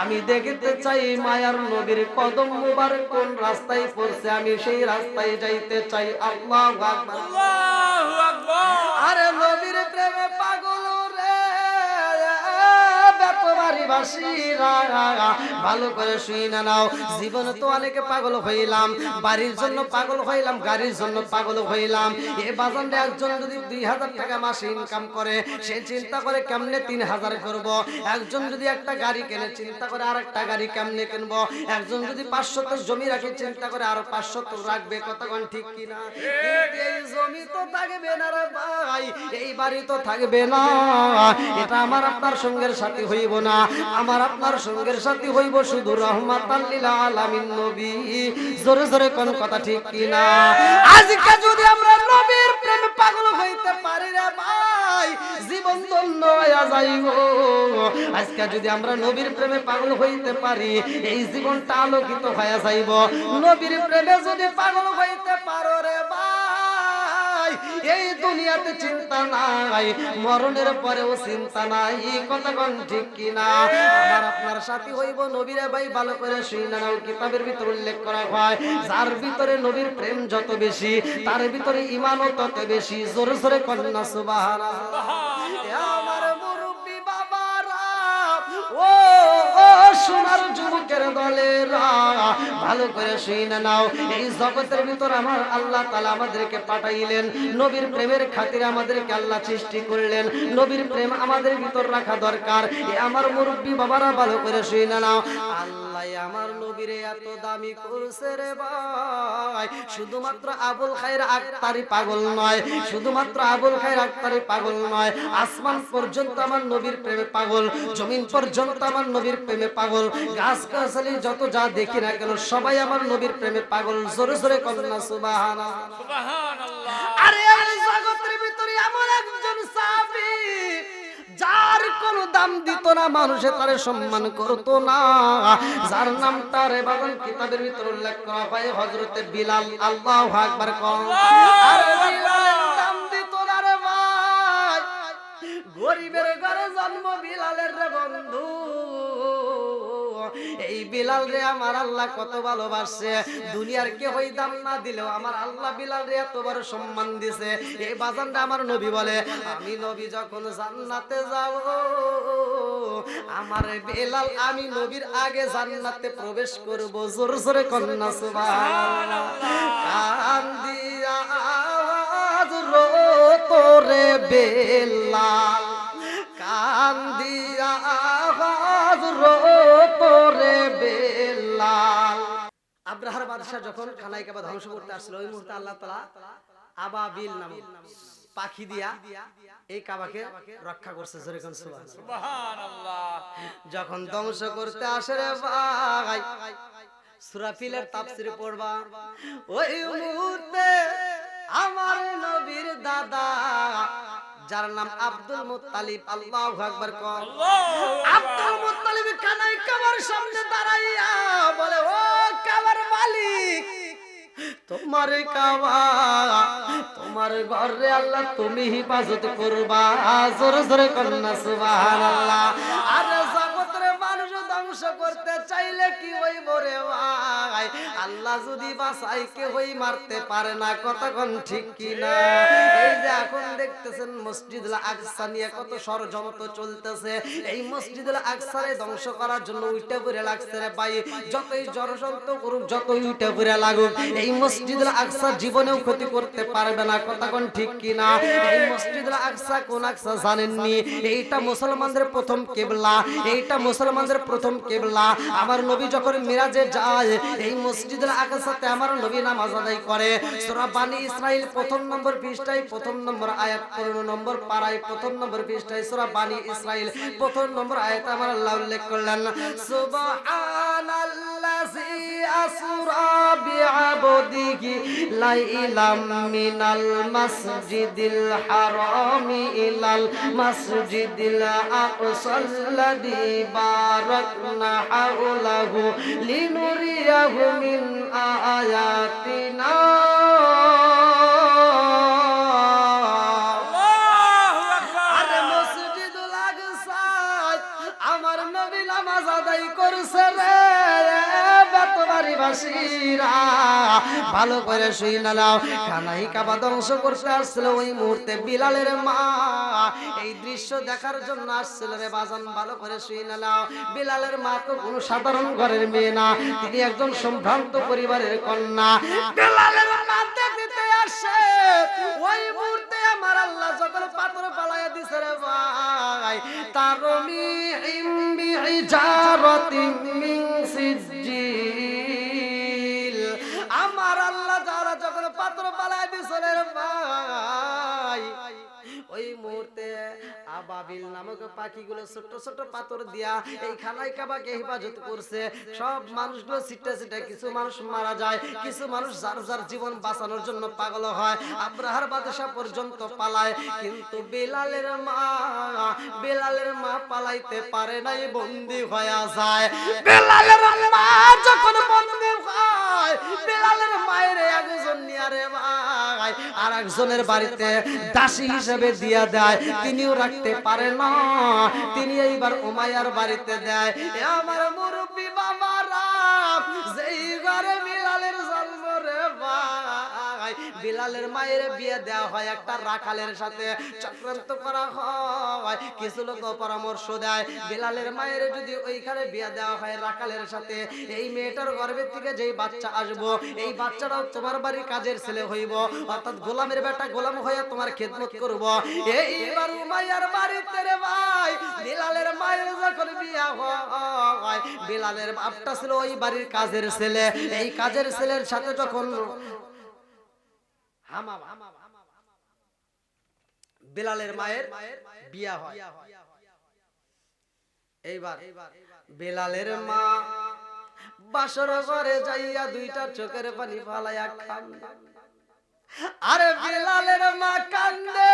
Speaker 1: আমি দেখতে চাই মায়ার নবীর কদম মুবারক কোন রাস্তায় পড়ছে আমি সেই রাস্তায় যাইতে চাই আল্লাহু আকবার আল্লাহু আকবার আরে নবীর প্রেমে পাগল রে বেতবাড়ি বাসীরা ভালো করে শুনে নাও, জীবনে তো অনেকে পাগল হইলাম, বাড়ির জন্য পাগল হইলাম, গাড়ির জন্য পাগল হইলাম। এ বাজারে একজন যদি 2000 টাকা মাসে ইনকাম করে, সে চিন্তা করে কেমনে 3000 করব। একজন যদি একটা গাড়ি কেনে, চিন্তা করে আরেকটা গাড়ি কেমনে কিনবো। একজন যদি 500 জমি রাখে, চিন্তা করে আরো 500 রাখবে। কতক্ষণ ঠিক কিনা? কিন্তু এই জমি তো থাকবে না রে ভাই, এই বাড়ি তো থাকবে না। এটা আমার আপনার সঙ্গের সাথী হইব না, আমার আপনার সঙ্গের সাথী হইব শুধু রহমাতাল লিল আলামিন নবী। জোরে জোরে কোন কথা ঠিক কিনা? আজকে যদি আমরা নবীর প্রেমে পাগল হইতে পারি রে ভাই, জীবন ধন্য হইয়া যাইব। আজকে যদি আমরা নবীর প্রেমে পাগল হইতে পারি, এই জীবনটা আলোকিত হইয়া যাইব। নবীর প্রেমে যদি পাগল হইতে পারো রে ভাই, এই দুনিয়াতে চিন্তা নাই, মরণের পরেও চিন্তা নাই। কথা কোন ঠিক কিনা? আমার আপনার সাথী হইব নবীরে ভাই। ভালো করে শুনে নাও, কিতাবের ভিতর উল্লেখ করা হয়, যার ভিতরে নবীর প্রেম যত বেশি, তার ভিতরে ঈমানও তত বেশি। জোরে জোরে কন্যা সুবহানাল্লাহ। আমার মুরব্বি বাবারা, ও সোনার যুবকের দলেরা, ভালো করে শুনে নাও, এই জগতের ভিতর আমার আল্লাহ তাআলা আমাদেরকে পাঠাইলেন, নবীর প্রেমের খাতিরে আমাদেরকে আল্লাহ সৃষ্টি করলেন। নবীর প্রেম আমাদের ভিতর রাখা দরকার। এ আমার মুরব্বি বাবারা, ভালো করে শুনে নাও, আল্লাহ আমার নবীরে এত দামি করছে রে ভাই। শুধুমাত্র আবুল খায়ের আক্তারি পাগল নয়, শুধুমাত্র আবুল খায়ের আক্তারি পাগল নয়, আসমান পর্যন্ত আমার নবীর প্রেমে পাগল, জমিন পর্যন্ত আমার নবীর প্রেমে পাগল, গাছ গাছালি যত যা দেখি না কেন সবাই আমার নবীর প্রেমে পাগল। জোরে জোরে কন্যা সুবহানাল্লাহ, সুবহানাল্লাহ। আরে এই জগতের ভিতরে এমন একজন সাহাবী, যার কোন দাম দিত না, মানুষে তারে সম্মান করত না, যার নাম তারে বাগান কিতাবের ভিতর উল্লেখ করা হয় হযরতে বিলাল। আল্লাহু আকবার কও। আরে বিলালের দাম দিত না রে ভাই, গরিবের ঘরে জন্ম বিলালের রে বন্ধু। এই বিলাল রে আমার আল্লাহ কত ভালোবাসে, দুনিয়ার কেউই দাম না দিলেও আমার আল্লাহ বিলাল রে এত বড় সম্মান দিয়েছে। এই বাজানটা আমার নবী বলে, আমি নবী যখন জান্নাতে যাব, আমার বিলাল আমি নবীর আগে জান্নাতে প্রবেশ করব। জোরে জোরে কন্যা সুবহানাল্লাহ। কান্দিয়া আওয়াজ রো তোরে বিলাল, কান্দিয়া আওয়াজ রো তোরে বিলাল। আব্রাহার বাদশা যখন খানায় কাবা ধ্বংস করতে আসলো, ওই মুহূর্তে আল্লাহ তাআলা আবাবিল নাম পাখি দিয়া এই কাবাকে রক্ষা করছে। জোরে কোন সুবহানাল্লাহ। যখন ধ্বংস করতে আসে রে ভাই, সূরাফিলের তাফসীরে পড়বা, ওই মুহূর্তে আমার নবীর দাদা, যার নাম আব্দুল মুত্তালিব, আল্লাহু আকবার কও। আব্দুল মুত্তালিব খানায় কাবার সামনে দাঁড়াইয়া বলে, ও কাবার মালিক, তোমার কাবা, তোমার ঘরে আল্লাহ তুমি হিফাজত করবা। জোরে জোরে কন্যা সুবহানাল্লাহ। আরে জগতের মানুষ ধ্বংস করতে চাইলে কি হইব রে ভাই, আল্লাহ যদি বাঁচাই কেউই মারতে পারে না। কতক্ষণ ঠিক কিনা? এই যে এখন দেখতেছেন মসজিদুল আকসা নিয়ে কত ষড়যন্ত্র চলতেছে, এই মসজিদুল আকসারে ধ্বংস করার জন্য উইটা পড়ে লাগছে রে ভাই। যতই ষড়যন্ত্র করুক, যতই উইটা পড়ে লাগুক, এই মসজিদুল আকসা জীবনেও ক্ষতি করতে পারবে না। কতক্ষণ ঠিক কিনা? এই মসজিদুল আকসা কোন আকসা জানেননি? এইটা মুসলমানদের প্রথম কিবলা, এইটা মুসলমানদের প্রথম কিবলা। আমার নবী যখন মিরাজে যায়, এই মসজিদুল আকসাতে আমার নবী নামাজ আদায় করে। সূরা বানী ইসরাইল প্রথম নম্বর পৃষ্ঠায় প্রথম নম্বর আয়াত 15 নম্বর পারায় প্রথম নম্বর পৃষ্ঠায় সূরা বানী ইসরাইল প্রথম নম্বর আয়াতে আমার আল্লাহ উল্লেখ করলেন, সুবহানাল্লাযী আসরা বিআবদিহি লাইলাম মিনাল মাসজিদিল হারামি ইলাল মাসজিদিল আকসাল্লাযী বারাকনা হাওলাহু লিনুরিয়াহু মিন আয়াতিনা। আরে মসজিদুল আকসা আমার নবী নামাজ আদায় করছে রে বেতবাড়ি বাসীরা, ভালো করে শুনে নাও। খানাই কাবা ধ্বংস করতে আসছিল ওই মুহূর্তে বিলালের মা এই দৃশ্য দেখার জন্য আসছিল রে বাজান, ভালো করে শুনে নাও। বিলালের মা তো কোনো সাধারণ ঘরের মেয়ে না, তিনি একজন সম্ভ্রান্ত পরিবারের কন্যা। বিলালের মা দেখতে আসে ওই মুহূর্তে আমার আল্লাহ যখন পাথর পালায়া দিছে রে ভাই, তারমি ইমবি ইজারাতিন মিন সিজিল, আমার আল্লাহ যারা যখন পাথর পালায়া দিছে রে ভাই, ওই মুহূর্তে আবাবিল নামক পাখিগুলো ছোট ছোট পাথর দিয়া এই খানাই কাবাকে হেফাজত করছে। সব মানুষগুলো ছিটে ছিটে, কিছু মানুষ মারা যায়, কিছু মানুষ যার যার জীবন বাঁচানোর জন্য পাগল হয়, আব্রাহার বাদশা পর্যন্ত পালায়। কিন্তু বিলালের মা পালাইতে পারে নাই, বন্দী হয়ে যায়। বিলালের মা যখন বন্দী হয়, বিলালের মায়ের একজন নিয়ে রে ভাই আর একজনের বাড়িতে দাসী হিসেবে দিয়া দেয়, তিনিও রাখতে পারে না, তিনি এইবার উমাইয়ার বাড়িতে দেয়। আমার মুরব্বী বাবারা, যেই ঘরে বিলালের জন্ম রে ভাই, বিলালের মায়ের বিয়ে দেওয়া হয় একটা রাখালের সাথে, চক্রান্ত করা হয়। কিছু লোক পরামর্শ দেয় বিলালের মায়ের যদি ওইখানে বিয়ে দেওয়া হয় রাখালের সাথে, এই মেয়েটার গর্ভের থেকে যেই বাচ্চা আসবো, এই বাচ্চাটাও তোমার বাড়ির কাজের ছেলে হইব, অর্থাৎ গোলামের বেটা গোলাম হয়ে তোমার খেদমত করব। এইবার উমাইয়ার বাড়িতে রে ভাই বিলালের মায়ের যখন বিয়ে হয়, বিলালের বাপটা ছিল ওই বাড়ির কাজের ছেলে, এই কাজের ছেলের সাথে যখন বিলালের মায়ের বিয়ে হয়, এইবার বিলালের মা বাসর ঘরে যাইয়া দুইটা চোখের পানি ফালাইয়া কান্দে। আরে বিলালের মা কান্দে,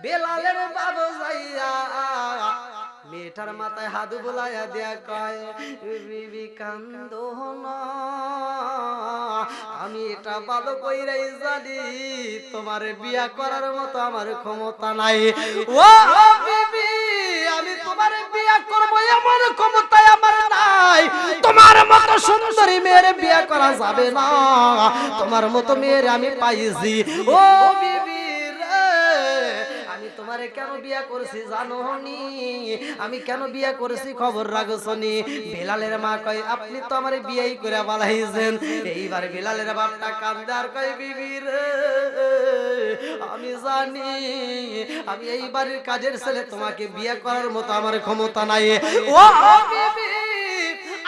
Speaker 1: বিলালের বাবা যাইয়া মেয়েটার মাথায় হাত বুলাইয়া দিয়া কয়, বিবি কান্দো না, আমি এটা ভালো কইরাই জানি তোমার বিয়া করার মতো আমার ক্ষমতা নাই। ও বিবি, আমি তোমার বিয়া করব এমন ক্ষমতা আমার নাই, তোমার মতো সুন্দরী মেয়ের বিয়া করা যাবে না, তোমার মতো মেয়ের আমি পাইছি। ও বিবি রে, আমি তোমারে কেন বিয়া করেছি জানো নি? আমি কেন বিয়া করেছি খবর রাখছো নি? বিলালের মা কয়, আপনি তো আমারে বিয়েই করে পালাইছেন। এইবার বিলালের বাপটা কান্দে আর কয়, বিবি রে, আমি জানি আমি এই বাড়ির কাজের ছেলে, তোমাকে বিয়ে করার মতো আমার ক্ষমতা নাই। ও বিবি,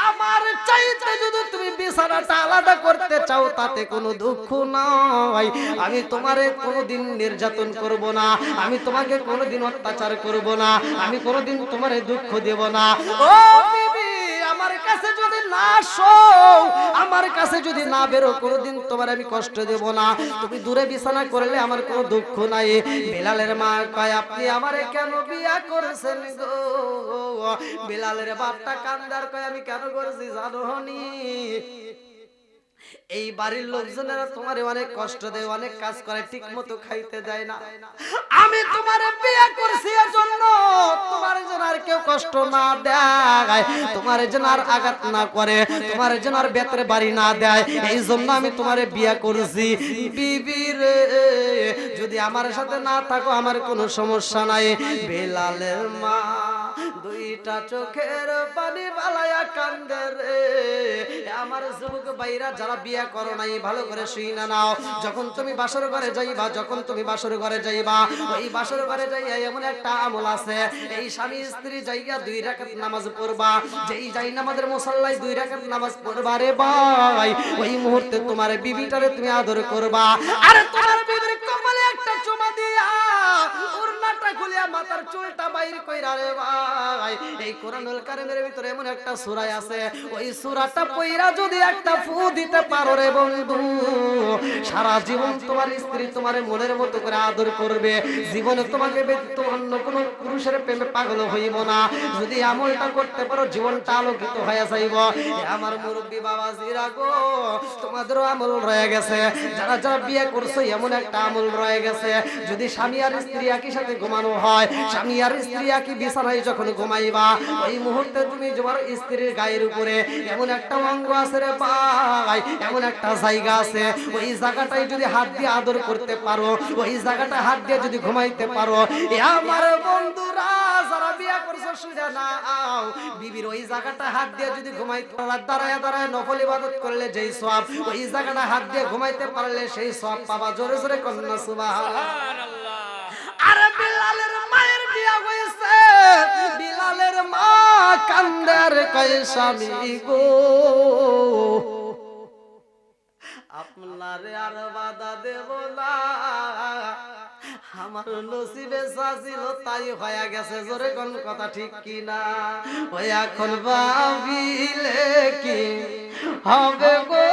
Speaker 1: আমার চাইতে যদি তুমি বিছানাটা আলাদা করতে চাও তাতে কোনো দুঃখ নাই, আমি তোমারে কোনোদিন নির্যাতন করব না, আমি তোমাকে কোনোদিন অত্যাচার করব না, আমি কোনোদিন তোমারে দুঃখ দেব না। ও বিবি, আমার কাছে যদি না আসো, আমার কাছে যদি না বেরো, কোনোদিন তোমার আমি কষ্ট দেব না, তুমি দূরে বিছানা করলে আমার কোনো দুঃখ নাই। বিলালের মা কয়, আপনি আমারে কেন বিয়া করেছেন গো? বিলালের বাপটা কান্দার কয়, আমি কেন করেছি জানো নি? এই বাড়ির লোকজনেরা তোমারে অনেক কষ্ট দেয়, অনেক কাজ করে, ঠিক মতো খাইতে দেয় না। আমি তোমারে বিয়ে করছি এজন্য তোমার যেন আর কেউ কষ্ট না দেয়, তোমার যেন আর আঘাত না করে, তোমার যেন আর বেতের বাড়ি না দেয়, এই জন্য আমি তোমারে বিয়ে করছি। বিবি রে, যদি আমার সাথে না থাকো আমার কোনো সমস্যা নাই। বিলালের মা দুইটা চোখের পানি বালায়া কান্দে রে। আমার যুবক ভাইরা যারা বিয়ে করো নাই, ভালো করে শুইনা নাও। যখন তুমি বাসর ঘরে যাইবা, যখন তুমি বাসর ঘরে যাইবা, ওই বাসর ঘরে যাইয়া এমন একটা আমল আছে, এই স্বামী স্ত্রী যাইয়া 2 রাকাত নামাজ পড়বা, যেই যাই নামাজের মুসাল্লায় 2 রাকাত নামাজ পড়বা রে ভাই, ওই মুহূর্তে তোমার বিবিটারে তুমি আদর করবা, আর তোমার বিবির কপালে একটা চুমা দিয়া ওড়নাটা খুলিয়া মাথার চুলটা বাইর কইরা রে ভাই। এই কোরআনুল কারীমের ভিতরে এমন একটা সূরা আছে, ওই সূরাটা পড়া যদি একটা ফু দিতে পারো রে বন্ধু, সারা জীবন তোমার স্ত্রী তোমার মনের মতো করে আদর করবে, জীবনে তোমাকে ব্যতীত অন্য কোনো পুরুষের প্রেমে পাগল হইব না। যদি আমলটা করতে পারো জীবনটা আলোকিত হয়ে যাইব। আমার মুরব্বী বাবাজিরা গো, তোমাদেরও আমল রয়ে গেছে, যারা যারা বিয়ে করছো এমন একটা আমল রয়ে গেছে, যদি স্বামী আর স্ত্রী একই সাথে ঘুমানো হয়, স্বামী আর স্ত্রী একই বিছানায় যখন ঘুমাইবা, ওই মুহূর্তে তুমি তোমার স্ত্রীর গায়ের উপরে এমন একটা অঙ্গ আছে রে ভাই, এমন একটা জায়গা আছে, ওই জায়গাটাই যদি হাত দিয়ে আদর করতে পারো, ওই জায়গাটা হাত দিয়ে যদি ঘুমাইতে পারো, আমার বন্ধুরা যারা বিয়ে করছো শুনে নাও, বিবির ওই জায়গাটা হাত দিয়ে যদি ঘুমাইতে দাঁড়ায় দাঁড়ায় নফল ইবাদত করলে যেই সওয়াব, ওই জায়গাটা হাত দিয়ে ঘুমাইতে পারলে সেই সওয়াব পাবা। জোরে জোরে কন্যা সুবহানাল্লাহ। আরে বিলালের মায়ের বিয়ে হয়েছে, বিলালের মা কান্দার কয় স্বামী গো, আপনারে আর বাধা দেব না, আমার নসিবে ছিল তাই হয়ে গেছে। জোরে কোন কথা ঠিক কি না? ওই এখন ভাবিলে কি হবে গো,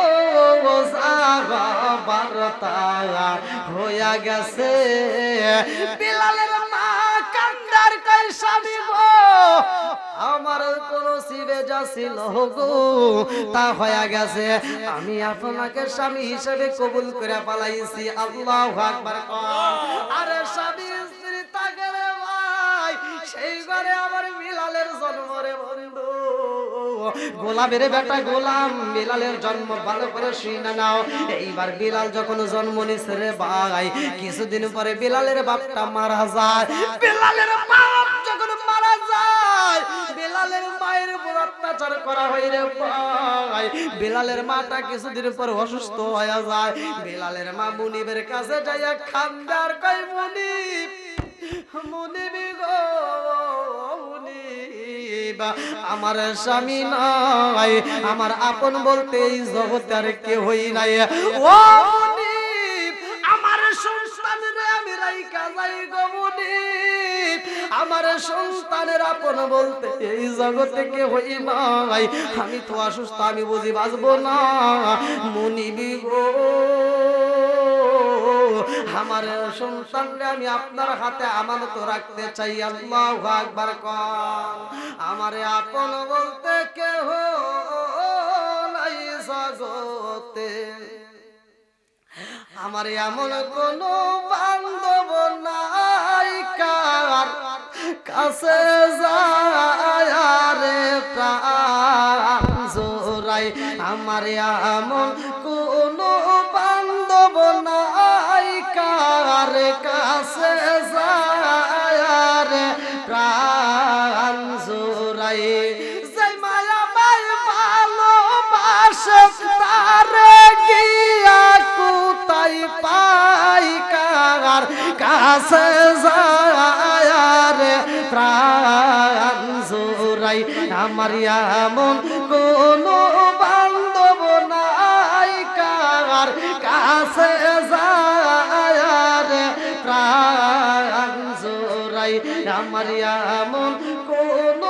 Speaker 1: বারতা হইয়া গেছে। বিলালের মা কান্দার কয় স্বামী গো, আমার কোন সিবে যা ছিল গো তা হয়ে গেছে, আমি আপনাকে স্বামী হিসেবে কবুল করে পালাইছি। আল্লাহু আকবার। আরে স্বামী স্ত্রী থাকে রে ভাই, সেই ঘরে আমার বিলালের জন্ম রে বন্ধু। গোলামের বেটা গোলাম, বিলালের জন্ম ভালো করে শুনে নাও। এইবার বিলাল যখন জন্ম নিছে রে ভাই, কিছুদিন পরে বিলালের বাপটা মারা যায়। বিলালের বাপ যখন মারা যায়, বিলালের মায়ের উপর অত্যাচার করা হয় রে ভাই। বিলালের মাটা কিছুদিন পর অসুস্থ হয়ে যায়। বিলালের মা মুনিবের কাছে যাইয়া খান্দার কয়, মুনিব, মুনিব গো মুনিব, আমার স্বামী নাই, আমার আপন বলতে এই জগতে আর কেউই নাই। ও মুনিব, আমার সন্তানরে আমি রাইখা যাই গো মুনিব, আমার সন্তানের আপন বলতে এই জগতে কেউই নাই, আমি তো অসুস্থ, আমি বুঝি বাঁচবো না। মুনিব গো, আমার সন্তানরে আমি আপনার হাতে আমানত রাখতে চাই। আল্লাহু আকবার। কোন আমারে আপন বলতে কেহ নাই জগতে, আমার এমন কোন বান্ধব নাই কার কাছে যায় রে প্রাণ জোড়াই, আমার এমন কোন বান্ধব নাই কার কাছে যায় রে প্রাণ জোড়াই, যে মায়া মায় ভালোবাসে তারে গিয়া কোথায় পাই কার কাছে যায় রে প্রাণ জোড়াই, আমার এমন কোন বান্ধব নাই কার কাছে যায় রে প্রাণ জোড়াই, আমার এমন কোন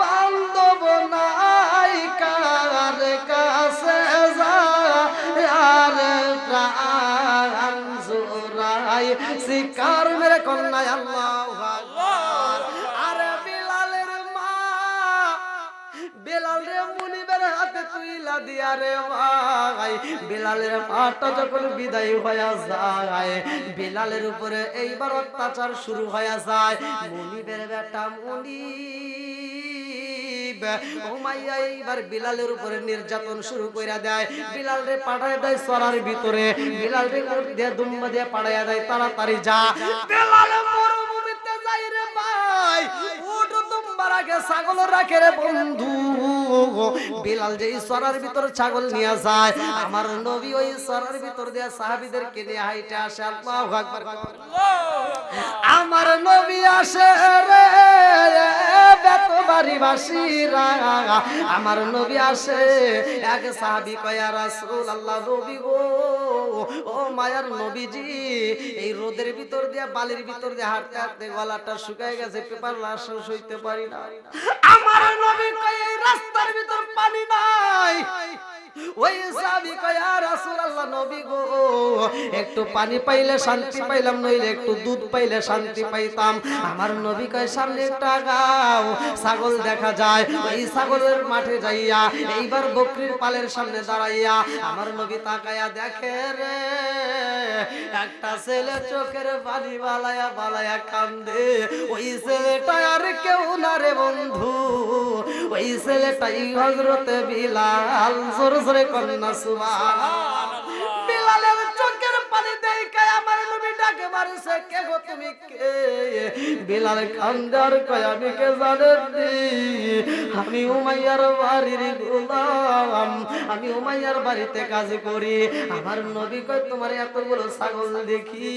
Speaker 1: বান্ধব নাই কার কাছে যায় রে প্রাণ জোড়াই। শিকার মেরে কন্যায় আল্লাহু আকবার। আরে বিলালের মা, বিলাল রে মুনিবের হাতে তুইলা দিয়া রে ভাই, বিলালের মাটা যখন বিদায় হয়ে যায়, বিলালের উপরে এইবার অত্যাচার শুরু হয়ে যায়। মুনিবের বেটা মুনিব উমাইয়া এইবার বিলালের উপরে নির্যাতন শুরু করে দেয়। বিলাল রে পাঠায় দেয় সরার ভিতরে, বিলাল রে দিয়ে দুম্বা দিয়ে পাঠায় দেয়, তাড়াতাড়ি যা। বিলাল মরুভূমিতে যাই রে ভাই, উঠ দুম্বার আগে ছাগল রাখে রে বন্ধু। বিলাল যেই সরার ভিতর ছাগল নিয়ে যায়, আমার নবী ওই সরার ভিতর দিয়ে সাহাবীদেরকে নিয়ে হাইটে আসে। আল্লাহু আকবার। আমার নবী আসে রে বেতবাড়ি বাসীরা, আমার নবী আসে। এক সাহাবী কয়, ইয়া রাসূলুল্লাহ, নবী গো, ও মায়ার নবীজি, এই রোদের ভিতর দিয়ে বালির ভিতর দিয়ে হাঁটতে হাঁটতে গলাটা শুকায় গেছে, পেপার লাশ সইতে পারি না। আমার নবী কয়, এই রাস্তার ভিতর পানি নাই, ওই সাহাবী কয় ইয়া রাসূলুল্লাহ নবী গো একটু পানি পাইলে শান্তি পাইলাম নইলে একটু দুধ পাইলে শান্তি পাইতাম। আমার নবী কয় সামনে একটা গাও ছাগল দেখা যায়, ওই ছাগলের মাঠে যাইয়া এইবার বকরির পালের সামনে দাঁড়াইয়া আমার নবী তাকায়া দেখে রে একটা ছেলে চোখের পানি বালায়া বালায়া কান্দে। ওই ছেলেটা আর কেউ না রে বন্ধু, ওই ছেলেটাই হযরতে বিলাল। জোরে জোরে কন্যা সুবহানাল্লাহ। বিলালের চোখের পানি দেখে আমার নবী ডাকে মারছে, কে গো তুমি কে? বিলাল কান্দে আর কয় আমি কে জানেন নি? আমি উমাইয়ার বাড়ির গোলাম, আমি উমাইয়ার বাড়িতে কাজ করি। আমার নবী কয় তোমার এতগুলো ছাগল দেখি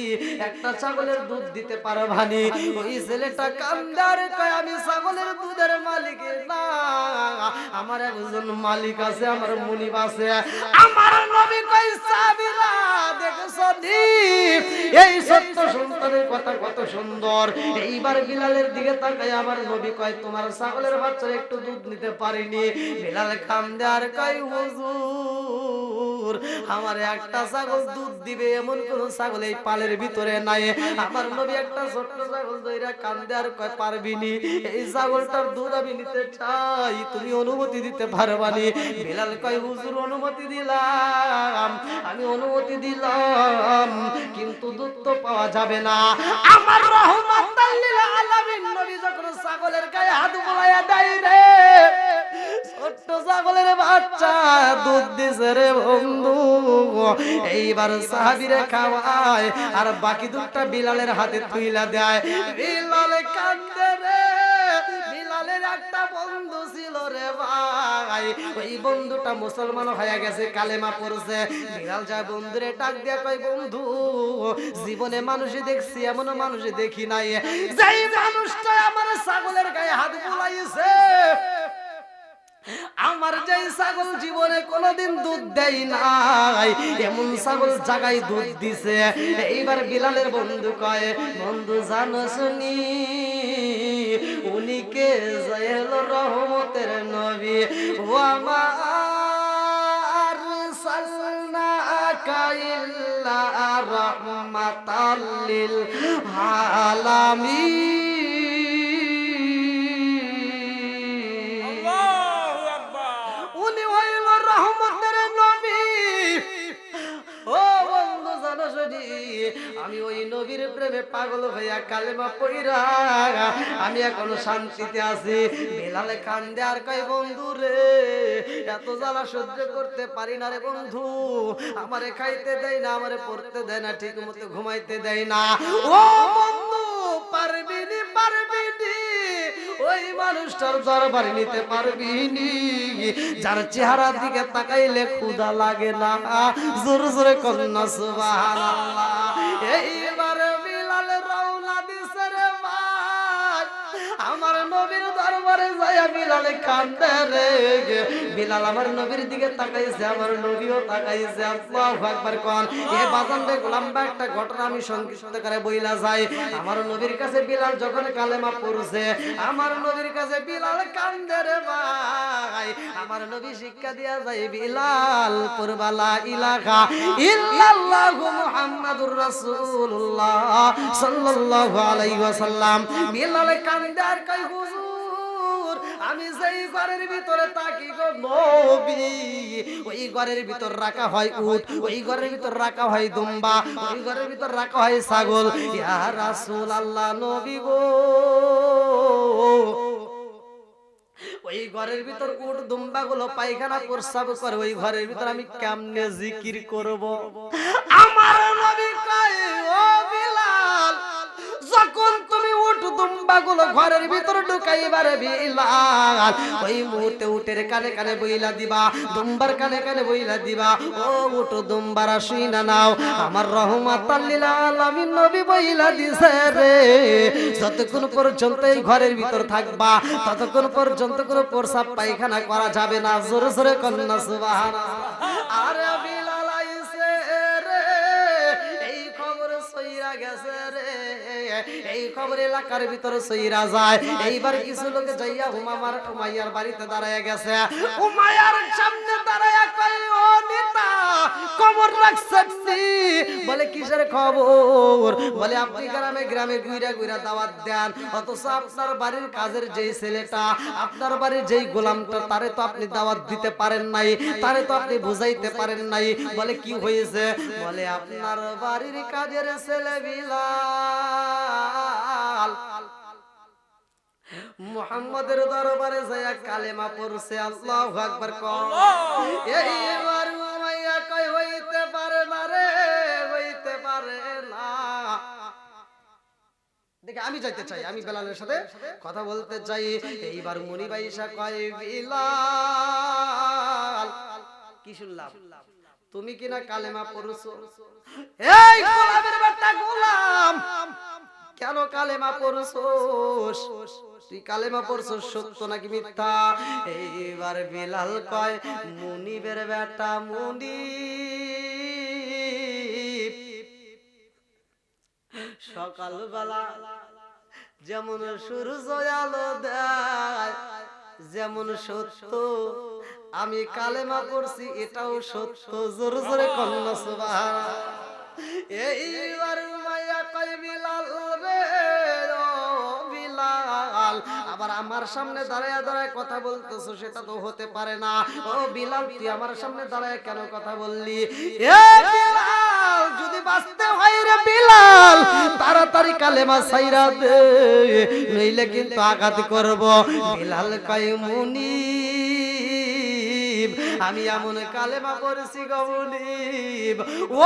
Speaker 1: একটা ছাগলের দুধ দিতে পারবানি? ওই ছেলেটা কান্দে আর কয় আমি ছাগলের দুধের মালিক না, আমার একজন মালিক আছে, আমার মুনিব আছে। আমার নবী কয় সাহাবীরা দেখছো নি এই সত্য সন্তানের কথা কত সুন্দর। এইবার বিলালের দিকে তাকায় আমার নবী কয় তোমার ছাগলের বাচ্চার একটু দুধ নিতে পারিনি? বিলাল কান্দে আর কয় হুজুর আমার একটা ছাগল দুধ দিবে এমন কোন ছাগল এই পালের ভিতরে নাই। আমার নবী একটা ছোট্ট ছাগল ধইরা কান্দে আর কয় পারবিনি? এই ছাগলটার দুধ আমি নিতে চাই, তুমি অনুমতি দিতে পারবানি? বিলাল কয় হুজুর অনুমতি দিলাম, আমি অনুমতি দিলাম, কিন্তু দুধ তো পাওয়া যাবে না। আমার রাহমাতাল লিল আলামিন নবী যখন ছাগলের গায়ে হাত বুলাইয়া দেয় রে ছোট্ট ছাগলের বাচ্চা দুধ দিছে রে বন্ধু। এইবার সাহাবীরে খাওয়ায় আর বাকি দুধটা বিলালের হাতে তুইলা দেয়। বিলাল কান্দে রে, বিলালের একটা বন্ধু ছিল রে ভাই, ওই বন্ধুটা মুসলমান হয়ে গেছে, কালেমা পড়ছে। বিলাল যা বন্ধুরে ডাক দিয়া কয় বন্ধু জীবনে মানুষই দেখছি এমন মানুষ দেখি নাই, যেই মানুষটা আমার ছাগলের গায়ে হাত বুলাইছে, আমার যেই ছাগল জীবনে কোনোদিন দুধ দেয় নাই এমন ছাগল জাগায় দুধ দিছে। এইবার বিলালের বন্ধু কয় বন্ধু জানো শুনি উনি কে? জয়েল রহমতের নবী। ও আমার সাল্লাকা ইল্লা রাহমাতাল লিল আলামিন। আমি ওই নবীর প্রেমে পাগল হইয়া কালেমা পড়িরা আমি এখন শান্তিতে আছি। বিলাল কান্দে আর কয় বন্ধু রে এত জ্বালা সহ্য করতে পারি না রে বন্ধু, আমারে খাইতে দেয় না, আমারে পড়তে দেয় না, ঠিক মতো ঘুমাইতে দেয় না। ও বন্ধু পারবি নি পারবি নি ওই মানুষটার দরবারে নিতে পারবি নি যার চেহারার দিকে তাকাইলে ক্ষুধা লাগে না? জোরে জোরে কন্যা সুবহানাল্লাহ। এইবার বিলাল রওনা দিছে রে ভাই আমার নবীর দরবারে যায়া বিলাল কান্দে রে। বিলাল আমার নবীর দিকে তাকাইছে, আমার নবীও তাকাইছে। আল্লাহু আকবার কোন। এই বাজানরে লম্বা একটা ঘটনা আমি সংক্ষিপ্ত করে বইলা যাই। আমার নবীর কাছে বিলাল যখন কালেমা পড়ছে আমার নবীর কাছে বিলাল কান্দে রে ভাই। আমার নবী শিক্ষা দিয়া যায় বিলাল পড়বা লা ইলাহা ইল্লাল্লাহু মুহাম্মাদুর রাসূলুল্লাহ সাল্লাল্লাহু আলাইহি ওয়াসাল্লাম। বিলাল কান্দে আর কয় হুজুর আমি যেই ঘরের ভিতরে থাকি গো নবী ওই ঘরের ভিতর রাখা হয় উট, ওই ঘরের ভিতর রাখা হয় দুম্বা, ওই ঘরের ভিতর রাখা হয় ছাগল। ইয়া রাসূলুল্লাহ নবী গো ওই ঘরের ভিতর উট দুম্বা গুলো পায়খানা প্রস্রাব করে, ওই ঘরের ভিতর আমি কেমনে জিকির করব? আমার নবী কয় ও বিলাল যখন তুমি উট দুম্বা গুলো ঘরের ভিতর ঢুকাইবারে বিলাল ওই মুহূর্তে উটের কানে কানে বইলা দিবা, দুম্বার কানে কানে বইলা দিবা ও উট দুম্বারা শুইনা নাও আমার রহমাতাল লিল আলামিন নবী বইলা দিছে রে যতক্ষণ পর্যন্ত এই ঘরের ভিতর থাকবা ততক্ষণ পর্যন্ত কোনো প্রস্রাব পায়খানা করা যাবে না। জোরে জোরে কন্যা সুবহানাল্লাহ। আরে বিলাল আইছে রে এই খবর সইরা গেছে রে, এই খবর এলাকার ভিতরে সইরা যায়। এইবার কিছু লোক যাইয়া উমাইয়ার বাড়িতে দাঁড়ায় গেছে। উমাইয়ার সামনে দাঁড়ায় কয় ও খবর রাখছেন? বলে কিসের খবর? বলে আপনি গ্রামে গ্রামে ঘুরে ঘুরে দাওয়াত দেন, অথচ আপনার বাড়ির কাজের যেই ছেলেটা, আপনার বাড়ির যেই গোলামটা, তারে তো আপনি দাওয়াত দিতে পারেন নাই, তারে তো আপনি বুঝাইতে পারেন নাই। বলে কি হয়েছে? বলে আপনার বাড়ির কাজের ছেলে বিলাল মুহাম্মাদের দরবারে যায় কালেমা পড়ছে। আল্লাহু আকবার কও। এইবার উমাইয়া কই হইতে পারে না রে, হইতে পারে না। দেখে আমি যাইতে চাই, আমি বেলালের সাথে কথা বলতে চাই। এইবার মুনি বাইশা কয় বিলাল কি শুনলাম, তুমি কিনা কালেমা পড়ছো? এই গোলামের বাচ্চা গোলাম, কেন কালেমা পড়ছোস? তুই কালেমা পড়ছস সত্য নাকি মিথ্যা? এইবার বিলাল কয় মুনিবের বেটা মুনিব সকালবেলা যেমন সূর্য আলো দেয়, যেমন সত্য আমি কালেমা পড়ছি এটাও সত্য। জোরে জোরে কন্যা সুবহানাল্লাহ। এইবার মাইয়া কয় বিলাল রে, ও বিলাল, আবার আমার সামনে দাঁড়ায় দাঁড়ায় কথা বলতেছো, সেটা তো হতে পারে না। ও বিলাল, তুই আমার সামনে দাঁড়ায় কেন কথা বললি? এ বিলাল, যদি বাঁচতে হয় রে বিলাল, তাড়াতাড়ি কালেমা ছাইরা দে, নইলে কিন্তু আঘাত করব। বিলাল কয় মুনিব, আমি এমন কালেমা পড়ছি গো মুনিব।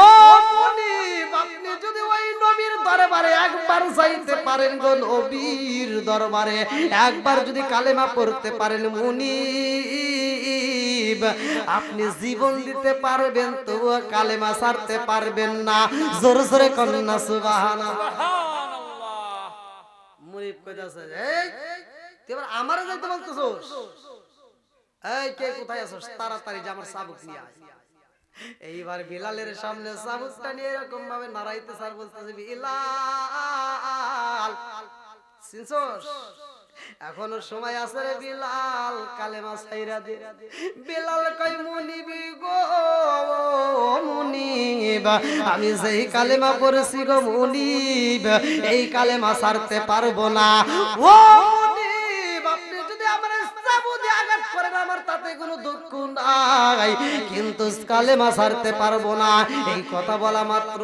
Speaker 1: ও মুনিব, আপনি যদি ওই নবীর দরবারে একবার যাইতে পারেন গো, নবীর দরবারে একবার যদি কালেমা পড়তে পারেন মুনিব, আপনি জীবন দিতে পারবেন, তবুও কালেমা ছাড়তে পারবেন না। জোরে জোরে কন্যা সুবহানাল্লাহ। মুনিব কইতাছে, এই তুই এবার আমারে যাইতে বলতেছস? এই কে কোথায় আছস? তাড়াতাড়ি যে আমার চাবুক নিয়ে আয়। এইবার বিলালের সামনে চাবুকটা নিয়ে এরকম ভাবে নাড়াইতে স্যার বলতেছে, বিলাল চিনছস? এখনো সময় আছে রে বিলাল, কালেমা ছাইরা দে। বিলাল কই মুনিব গো মুনিব, আমি যেই কালেমা পড়ছি গো মুনিব, এই কালেমা ছাড়তে পারবো না। ও মুনিব, আপনি যদি আমার চাবু দিয়ে আঘাত করেন আমার তাতে কোনো দুঃখ নাই, কিন্তু কালেমা ছাড়তে পারবো না। এই কথা বলা মাত্র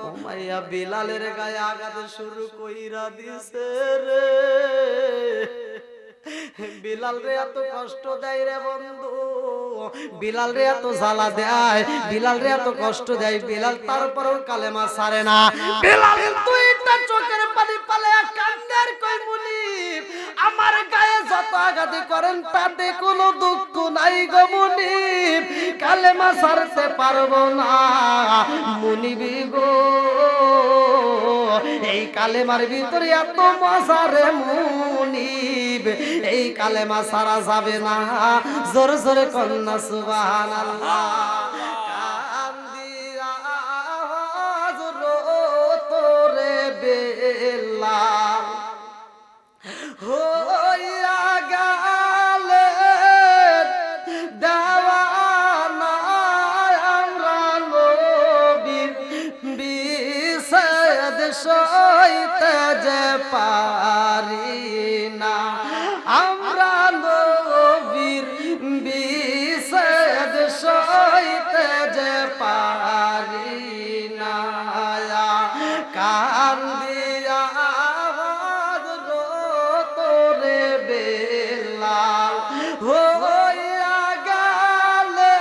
Speaker 1: উমাইয়া বিলালের গায়ে আঘাত শুরু কইরা দিছে রে। বিলাল রে এত কষ্ট দেয় রে বন্ধু, বিলাল রে এত জ্বালা দেয়, বিলাল রে এত কষ্ট দেয়, বিলাল তারপরেও কালেমা ছাড়ে না। বিলাল দুইটা চোখের পানি পালে কান্নার কই মুনিব, আমার গায়ে যত আঘাত করেন তাতে কোনো দুঃখ নাই গো মুনিব, কালেমা ছাড়তে পারবো না। মুনিব গো, এই কালেমার ভিতরে এত মজা রে মুনিব, এই কালেমা ছাড়া যাবে না। জোরে জোরে কন্যা সুবহানাল্লাহ। কান্দিয়া তোরে বেলাল হইয়া গেলে দেওয়ানা, আমরা নবীর বিচ্ছেদ সইতে যে পারি না, আমরা নবীর বিচ্ছেদ সইতে যে পারি না। কান্দিয়া তোরে বেলাল হইয়া গেলে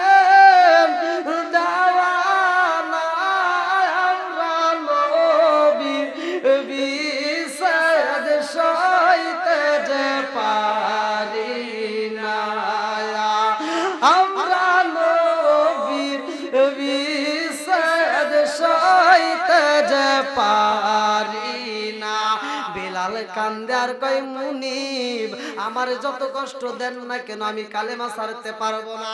Speaker 1: দেওয়ানা, আমরা নবীর বিচ্ছেদ সইতে যে পারি না, আমরা নবীর বিচ্ছেদ সইতে যে পারি না। বিলাল কান্দে আর কই মুনিব, আমার যত কষ্ট দেন না কেন আমি কালেমা ছাড়তে পারবো না।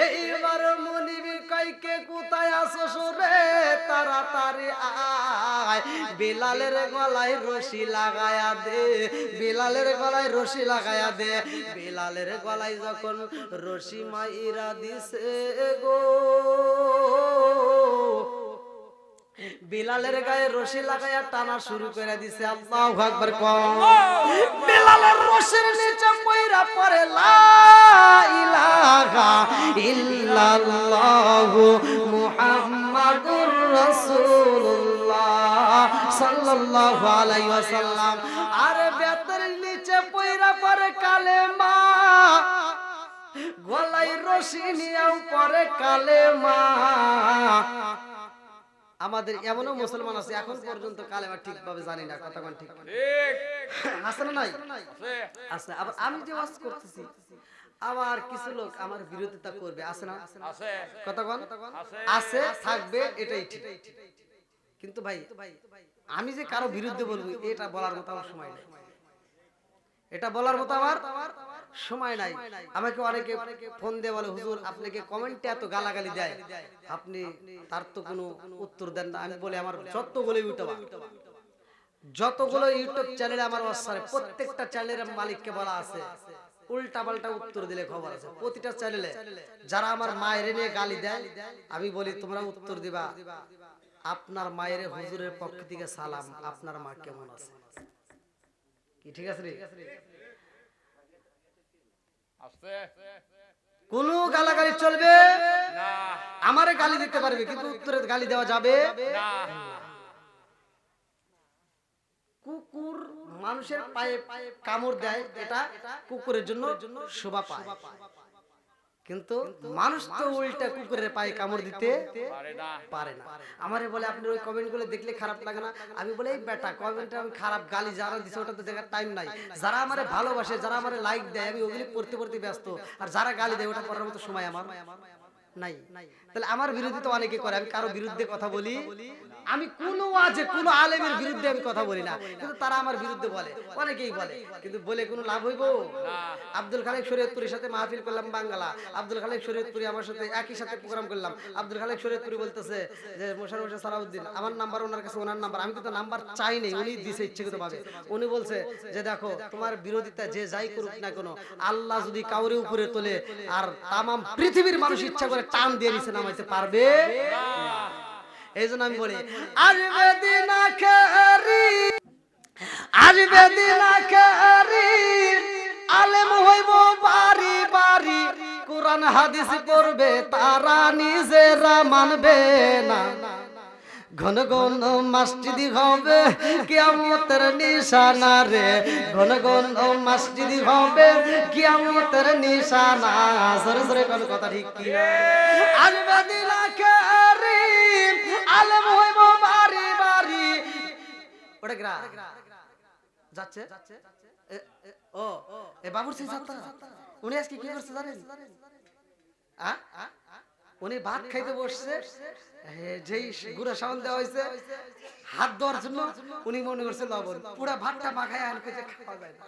Speaker 1: এইবার মুনিব কই কে কোথায় আছস রে, তাড়াতাড়ি আয়, বিলালের গলায় রশি লাগায়া দে, বিলালের গলায় রশি লাগায়া দে। বিলালের গলায় যখন রশি মাইরা দিছে গো, বিলালের গায়ে রশি লাগায়া টানা শুরু করে দিছে। আল্লাহু আকবার কও। বিলালের রশির নিচে পয়রা পড়ে লা ইলাহা ইল্লাল্লাহু মুহাম্মাদুর রাসূলুল্লাহ সাল্লাল্লাহু আলাইহি ওয়াসাল্লাম। আর বেতের নিচে পয়রা পড়ে কালেমা, গলায় রশি নিয়েও পড়ে কালেমা। আমাদের এমনও মুসলমান আছে এখন পর্যন্ত কালেমা ঠিকভাবে জানি না। কথা কোন ঠিক আছে না? নাই আছে। আবার আমি যে ওয়াজ করতেছি আবার কিছু লোক আমার বিরোধিতা করবে, আছে না? আছে। কথা কোন আছে, থাকবে, এটাই ঠিক। কিন্তু ভাই আমি যে কারো বিরুদ্ধে বলবো এটা বলার মতো আমার সময় নেই। এটা বলার মতো আমার সময় নাই। আমাকে অনেকে ফোন দিয়ে বলে, হুজুর আপনাকে কমেন্টে এত গালাগালি দেয়, আপনি তার তো কোনো উত্তর দেন না। আমি বলি আমার যতগুলো ইউটিউব চ্যানেলে আমার ওয়াসারে প্রত্যেকটা চ্যানেলের মালিককে বলা আছে উল্টা পাল্টা উত্তর দিলে খবর আছে। প্রতিটা চ্যানেলে যারা আমার মায়ের নিয়ে গালি দেয় আমি বলি তোমরা উত্তর দিবা আপনার মায়ের হুজুরের পক্ষ থেকে সালাম, আপনার মা কেমন আছে? কি ঠিক আছে রে? কোন গালাগালি চলবে না। আমারে গালি দিতে পারবে কিন্তু উত্তরে গালি দেওয়া যাবে না। কুকুর মানুষের পায়ে কামড় দেয়, এটা কুকুরের জন্য শোভা পায়, কিন্তু মানুষ তো উল্টা কুকুরের পায়ে কামড় দিতে পারে না। আমারে বলে আপনি ওই কমেন্ট গুলো দেখলে খারাপ লাগে না? আমি বলে এই বেটা কমেন্টে আমি খারাপ গালি যারা দিছে ওটা তো দেখার টাইম নাই। যারা আমারে ভালোবাসে, যারা আমারে লাইক দেয়, আমি ওগুলি পড়তে ব্যস্ত। আর যারা গালি দেয় ওটা পড়ার মতো সময় আমার নাই। তাহলে আমার বিরোধী তো অনেকে করে, আমি কারো বিরুদ্ধে কথা বলি? আমি কোন ওয়াজে কোন আলেমের বিরুদ্ধে আমি কথা বলি না, কিন্তু তারা আমার বিরুদ্ধে বলে, অনেকেই বলে, কিন্তু বলে কোনো লাভ হইব না। আব্দুল খালেক শরীয়তপুরের সাথে মাহফিল করলাম বাংলা, আব্দুল খালেক শরীয়তপুরি আমার সাথে একই সাথে প্রোগ্রাম করলাম। আব্দুল খালেক শরীয়তপুরি বলতেছে যে মোশাররফ হোসেন সালাউদ্দিন, আমার নাম্বার ওনার কাছে, ওনার নাম্বার আমি কিন্তু নাম্বার চাই নাই, উনি দিছে ইচ্ছাকৃতভাবে। উনি বলছে যে দেখো তোমার বিরোধিতা যে যাই করুক না কেন, আল্লাহ যদি কাউরে উপরে তোলে আর তামাম পৃথিবীর মানুষ ইচ্ছা করে টান দিয়ে নিচে নামাইতে পারবে না। এই জন্য আমি বলি আসবে দিন আখেরি, আসবে দিন আখেরি, আলেম হইব বাড়ি বাড়ি, কোরআন হাদিস পড়বে তারা নিজেরা মানবে না। ঘন ঘন মসজিদি হবে কিয়ামতের নিশানা রে, ঘন ঘন মসজিদি হবে কিয়ামতের নিশানা। সরে সরে কোন কথা ঠিক কি? আসবে দিন আখেরি, আলেম হইব বাড়ি বাড়ি। ওটা গ্রা যাচ্ছে ও এ বাবুরচি ছাত্র, উনি আজকে কি করছে জানেন? উনি ভাত খাইতে বসছে, যেই গুড়া সাবান দেওয়া হয়েছে হাত ধোয়ার জন্য, উনি মনে করছে লবণ, পুরা ভাতটা মাখায় আনতে খাওয়া যায় না।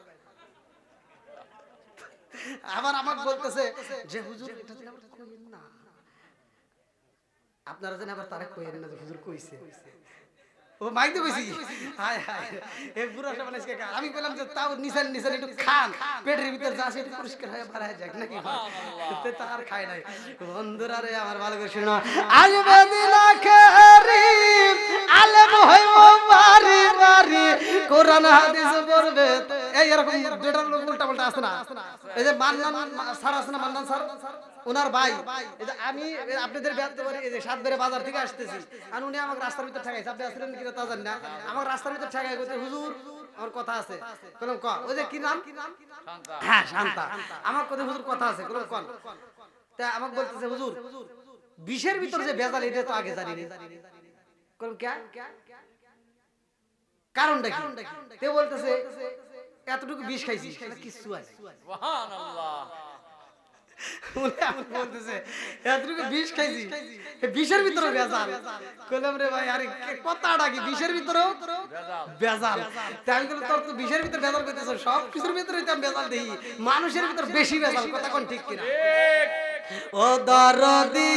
Speaker 1: আবার আমাকে বলতেছে যে হুজুর এটা কইেন না, আপনারা জানেন আবার তারা কইেন না যে হুজুর কইছে। ও মাইতে কইছি হায় হায় এ বুড়া সাবান আজকে আমি বললাম যে তাও নিছেন নিছেন একটু খান, পেটের ভিতর যা আছে একটু পরিষ্কার হয়ে বার হয়ে যাক নাকি। তে তার খায় নাই। বন্ধুরা রে আমার ভালো করে শুনো, আসবে দিন আখেরি, আলেম হইব বাড়ি বাড়ি, কোরআন হাদিস পড়বে। এই এরকম দুইটা লোক উল্টা পাল্টা আছে না? এই যে মান্নান স্যার আছে না, মান্নান স্যার, ওনার ভাই, এই যে আমি আপনাদের ব্যস্ত করি, এই যে সাতবেরে বাজার থেকে আসতেছি আর উনি আমাকে রাস্তার ভিতর ঠেকাইছে। আপনি আসলেন কিনা তা জানি না, আমাকে রাস্তার ভিতর ঠেকাই বলছে হুজুর আমার কথা আছে। বললাম ক, ওই যে কি নাম? হ্যাঁ শান্তা। আমার কথা হুজুর কথা আছে, বললাম কোন? তা আমাকে বলতেছে হুজুর বিষের ভিতর যে ভেজাল এটা তো আগে জানি না। বললাম কে, কারণটা কি? তে বলতেছে এতটুকু বিষ খাইছি, কিছু আছে। সুবহানাল্লাহ। বলতেছে এতটুকু বিষ খাইছি, বিষের ভিতরে ভেজাল। কইলাম রে ভাই আরে কথাটা কি, বিষের ভিতরেও ভেজাল? তাই আমি বললাম তোর তো বিষের ভিতরে ভেজাল কইতেছ, সব কিছুর ভিতরে তো ভেজাল দেই, মানুষের ভিতর বেশি ভেজাল। কথা কোন ঠিক কিনা? ও দরদি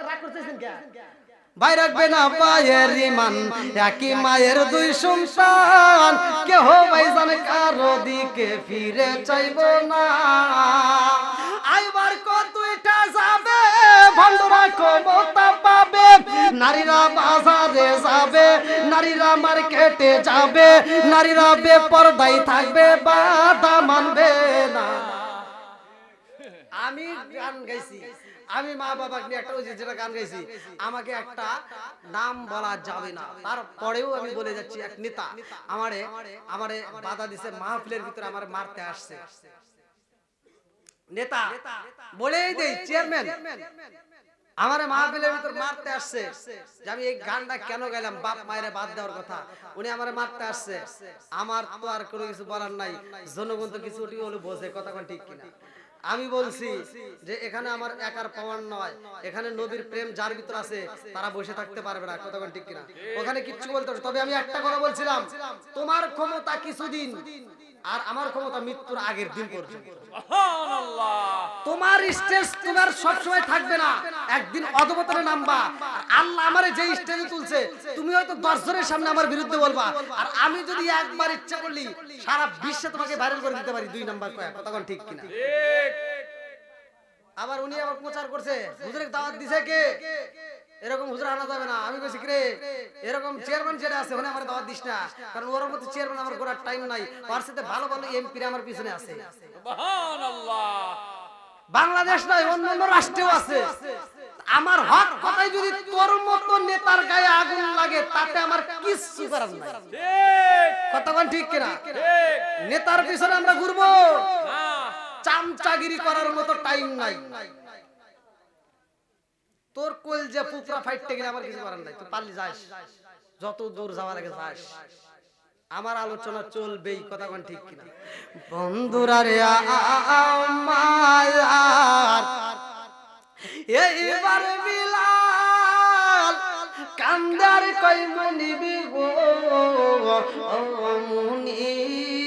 Speaker 1: রাগ করতেছেন কে? ভাই রাখবে না পায়ের ইমান, একই মায়ের দুই সন্তান, কেহ ভাইজান কারো দিকে ফিরে চাইব না। আইবার কতইটা যাবে ভণ্ডরা ক্ষমতা পাবে, নারীরা বাজারে যাবে, নারীরা মার্কেটে যাবে, নারীরা বেপরদায় থাকবে, বাধা মানবে না। আমি গান গাইছি, আমি মা বাবাকে নিয়ে একটা ওই যেটা গান গাইছি, আমাকে একটা নাম বলা যাবে না, তারপরেও আমি বলে যাচ্ছি এক নেতা আমারে বাধা দিছে, মাহফিলের ভিতরে আমার মারতে আসছে। নেতা বলেই দেই, চেয়ারম্যান আমারে মাহফিলের ভিতর মারতে আসছে যে আমি এই গানটা কেন গাইলাম, বাপ মায়ের বাদ দেওয়ার কথা, উনি আমারে মারতে আসছে। আমার তো আর কোনো কিছু বলার নাই, জনগণ তো কিছু হলো বোঝে, কথা কোন ঠিক কিনা। আমি বলছি যে এখানে আমার একার পাওয়ার নয়, এখানে নবীর প্রেম যার ভিতর আছে তারা বসে থাকতে পারবে না, কথা কোন ঠিক কিনা। ওখানে কিচ্ছু বলতে হবে। তবে আমি একটা কথা বলছিলাম, তোমার ক্ষমতা কিছুদিন আর আমার ক্ষমতা মৃত্যুর আগের দিন পর্যন্ত। তোমার স্টেজ তোমার সব সময় থাকবে না, একদিন অধপতনে নামবা। আল্লাহ আমারে যে স্টেজে তুলছে, তুমি হয়তো 10 জনের সামনে আমার বিরুদ্ধে বলবা, আর আমি যদি একবার ইচ্ছা করলি সারা বিশ্বে তোমাকে ভাইরাল করে দিতে পারি 2 নাম্বার কয়া, কথা কোন ঠিক কিনা। আবার উনি আবার প্রচার করছে, হুজুরের দাওয়াত দিছে কে, এরকম হুজুর আনা যাবে না। আমি বলছি রে, এরকম চেয়ারম্যান যেটা আছে ওখানে আমার দাওয়াত দিস না, কারণ ওর মতো চেয়ারম্যান আমার করার টাইম নাই, ওর সাথে ভালো ভালো এমপি আমার পিছনে আছে। সুবহানাল্লাহ। বাংলাদেশ নয়, অন্য রাষ্ট্রেও আছে। আমার হক কথাই যদি তোর মতো নেতার গায়ে আগুন লাগে, তাতে আমার কিছু করার নাই, ঠিক কথা কোন ঠিক কিনা। ঠিক নেতার পিছনে আমরা ঘুরবো না, চামচাগিরি করার মতো টাইম নাই। তোর কোল যে পুপরা ফাইটতে গেলে আমার কিছু করার নাই, তুই পারলি যাস, যত দূর যাওয়া লাগে যাস, আমার আলোচনা চলবেই, কথা কোন ঠিক কিনা। বন্ধুরা রে আমার এইবার বিলাল কান্দার কই মনিবি গো মুনিব,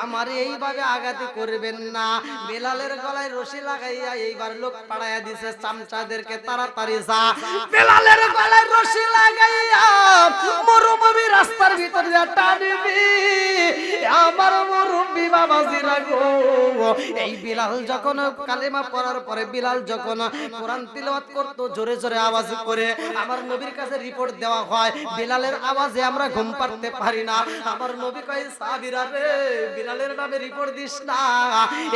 Speaker 1: আমার এইভাবে আঘাত করবেন না। বেলালের গলায় রশি লাগাইয়া এইবার লোক পাড়াইয়া দিছে চামচাদেরকে, তাড়াতাড়ি যা। বেলালের গলায় রশি লাগাইয়া মরুভূমি রাস্তার ভিতর যা টানবি, আমার মুরব্বি বাবাজিরা গো। এই বিলাল যখন কালেমা পড়ার পরে, বিলাল যখন কোরআন তিলাওয়াত করত জোরে জোরে আওয়াজ করে, আমার নবীর কাছে রিপোর্ট দেওয়া হয়, বিলালের আওয়াজে আমরা ঘুম পাড়তে পারি না। আমার নবী কয়, সাহাবীরা রে, বিলালের নামে রিপোর্ট দিস না,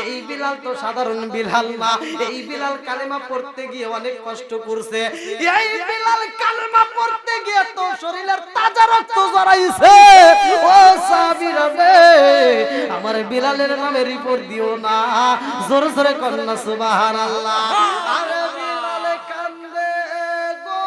Speaker 1: এই বিলাল তো সাধারণ বিলাল না, এই বিলাল কালেমা পড়তে গিয়ে অনেক কষ্ট করছে, এই বিলাল কালেমা পড়তে গিয়ে তো শরীরের তাজা রক্ত জড়াইছে। ও সাহাবীরা রে, আমার বিলালের নামে রিপোর্ট দিও না, জোরে জোরে কন্না সুবহানাল্লাহ। আরে বিলাল কান্দে গো,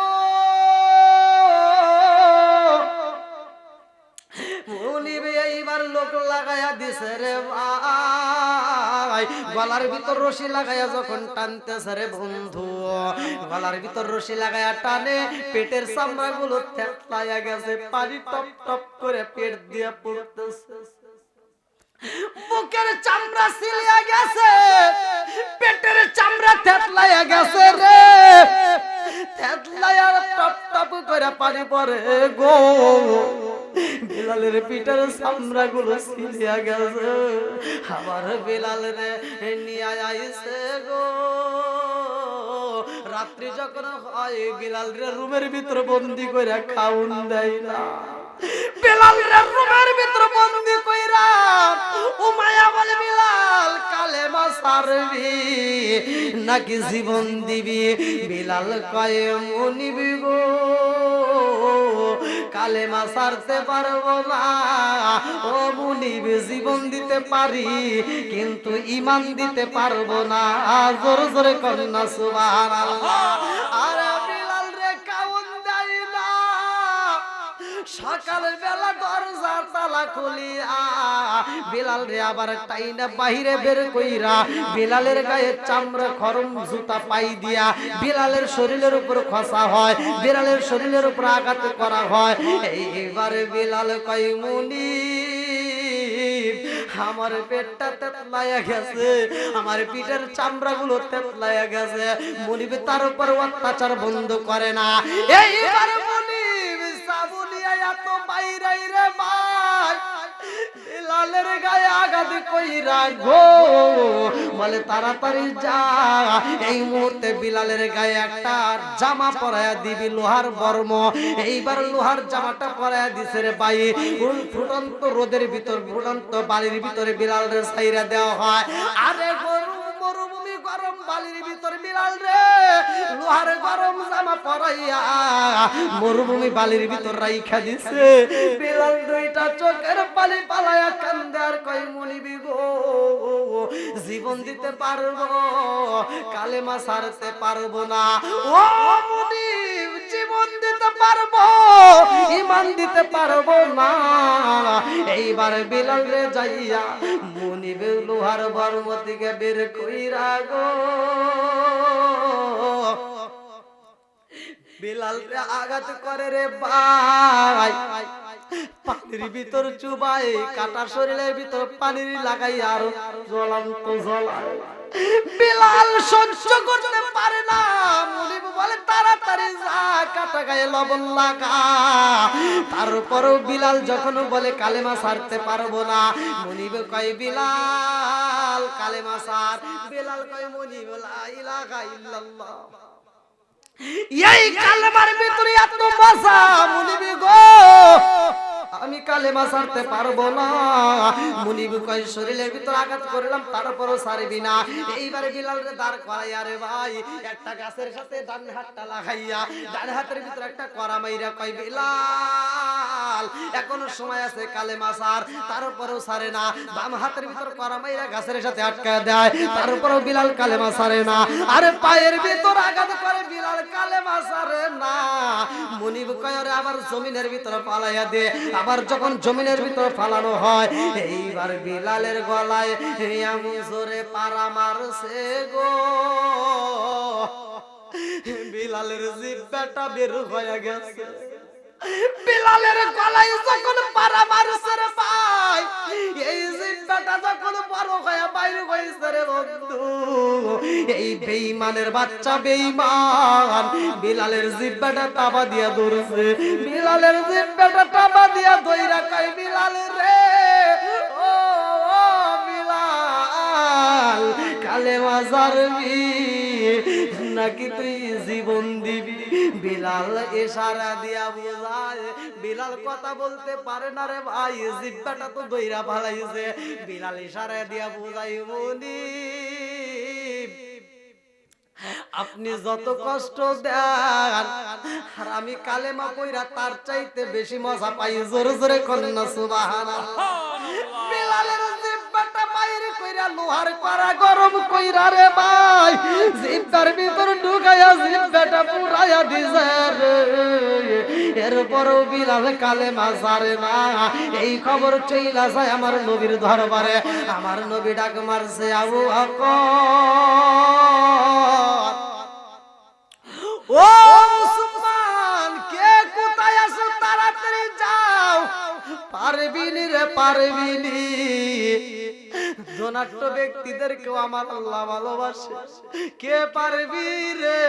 Speaker 1: মুনিব এইবার লোক লাগায়া দিছে রে ভাই, গলার ভিতর রশি লাগায়া যখন টানতেছে রে বন্ধু, গলার ভিতর রশি লাগায়া টানে, পেটের চামড়া গুলো থেতলায়া গেছে, পানি টপ টপ করে পেট দিয়ে পড়তেছে, বুকের চামড়া সিলিয়া গেছে, পেটের চামড়া থেতলায়া গেছে রে, থেতলায়া টপ টপ করে পানি পড়ে গো। বিলালের পিঠের চামড়া গুলো সিলিয়া গেছে, আবার বিলাল রে নিয়ে আইছে গো। রাত্রি যখন হয়, বিলাল রে রুমের ভিতর বন্দি করে খাউন দেয় না, বিলাল রে রুমের ভিতর বন্দি কইরা উমাইয়া বলে, বিলাল কালেমা ছাড়বি নাকি জীবন দিবি? বিলাল কয়, মুনিবি গো, কালেমা ছাড়তে পারবো না, ও মুনিব জীবন দিতে পারি কিন্তু ঈমান দিতে পারবো না, জোরে জোরে কন্না সুবহানাল্লাহ। আরে বিলাল রে কাউন দেয় না, সকাল বেলা দরজা তালা খুলিয়া বিলাল রে আবার টাইনা বাহিরে বের কইরা, বিলালের গায়ে চামড়া খরম জুতা পাই দিয়া বিলালের শরীরের উপর খসা হয়, বিলালের শরীরের উপর আঘাত করা হয়। এইবারে বিলাল কই, মুনিব আমার পেটটা তেতলায়া গেছে, আমার পিঠের চামড়া গুলো তেতলায়া গেছে। মুনিব তার উপর অত্যাচার বন্ধ করে না। এইবারে মুনিব সাবুলিয়া এত বাইরে রে ভাই, বিলাল বিলালের গায়ে আঘাত কইরা গো, বলে তাড়াতাড়ি যা, এই মুহূর্তে বিলালের গায়ে একটা জামা পরায়া দিবি, লোহার বর্ম। এইবার লোহার জামাটা পরায়া দিছে রে ভাই। ফুটন্ত রোদের ভিতর, ফুটন্ত বালির ভিতরে বিলালের ছাইরা দেওয়া হয়। আরে গরু মরুভূমি গরম বালির ভিতর বিলাল রে লোহার গরম জামা পরাইয়া মরুভূমি বালির ভিতর রাইখা দিছে। বিলাল দুইটা চোখের পানি পালায়া কান্দে আর কয় মুনিবি গো, জীবন দিতে পারবো, কালেমা ছাড়তে পারবো না। ও মুনিব, জীবন দিতে পারবো, ঈমান দিতে পারবো না। এইবার বিলাল রে যাইয়া মুনিব লোহার বর্ম থেকে বের কইরা গো, বিলাল রে আঘাত করে রে ভাই। পানির ভিতর চুবাই, কাটা শরীরের ভিতর পানি লাগাই আর জ্বলন্ত জ্বলায়। বিলাল সহ্য করতে পারে না। মুনিব বলে তাড়াতাড়ি যা, কাটা গায়ে লবণ লাগা। তারপরও বিলাল যখন বলে কালেমা ছাড়তে পারবো না, মুনিব কয় বিলাল কালেমা ছাড়। বিলাল কয় মুনিব লা ইলাহা ইল্লাল্লাহ। এই কালেমার ভিতরে এত মজা মুনিবি গো, আমি কালেমা ছাড়তে পারবো না। মুনিব কয় শরীরের ভিতর আঘাত করলাম তারপরও ছাড়বি না। এইবারে বিলাল রে দাঁড় করাইয়া রে ভাই একটা গাছের সাথে ডান হাতটা লাগাইয়া ডান হাতের ভিতর একটা কড়া মাইরা কয় বিলাল এখনো সময় আছে কালেমা ছাড়, তারপরেও ছাড়ে না। বাম হাতের ভিতর কড়া মাইরা গাছের সাথে আটকা দেয়, তারপরেও বিলাল কালেমা ছাড়ে না। আরে পায়ের ভিতর আঘাত করে বিলাল কালেমা ছাড়ে না। মুনিব কয় রে আবার জমিনের ভিতর পালাইয়া দে। আবার যখন জমিনের ভিতর ফালানো হয়, এইবার বিলালের গলায় এমন জোরে পাড়া মারছে গো, বিলালের জিহ্বাটা বের হয়ে গেছে। বিলালের গলায় যখন পাড়া মারছে রে ভাই, এই জিহ্বাটা যখন বড় হয়ে বাইরে হইছে রে বন্ধু, এই বেঈমানের বাচ্চা বেঈমান বিলালের জিহ্বাটা টাবা দিয়া ধরছে। বিলালের জিহ্বাটা টাবা দিয়া ধইরা কয় বিলাল রে ও বিলাল কালেমা ছাড়বি নাকি তুই জীবন দিবি? বিলাল ইশারা দিয়া বুঝায়। বিলাল কথা বলতে পারে না রে ভাই, জিহ্বাটা তো দইরা ফালাইছে। বিলাল ইশারা দিয়া বুঝাই মুনিব আপনি যত কষ্ট দেন আর আমি কালেমা কইরা তার চাইতে বেশি মজা পাই। জোরে জোরে কন্যা সুবহানাল্লাহ। বিলালের জিহ্বাটা বাইরে কইরা লোহার কড়া গরম কইরা রে ভাই জিহ্বার ভিতর ঢুকাইয়া জিহ্বাটা পুরাইয়া দিছে রে। এরপরও বিলাল কালেমা ছাড়ে না। এই খবর চইলা যায় আমার নবীর দরবারে। আমার নবী ডাক মারছে আবু বকর, ও মুসলমান কে কোথায় আছো তাড়াতাড়ি যাও। পারবিনি রে পারবিনি, ধনাঢ্য ব্যক্তিদেরকেও আমার আল্লাহ ভালোবাসে। কে পারবি রে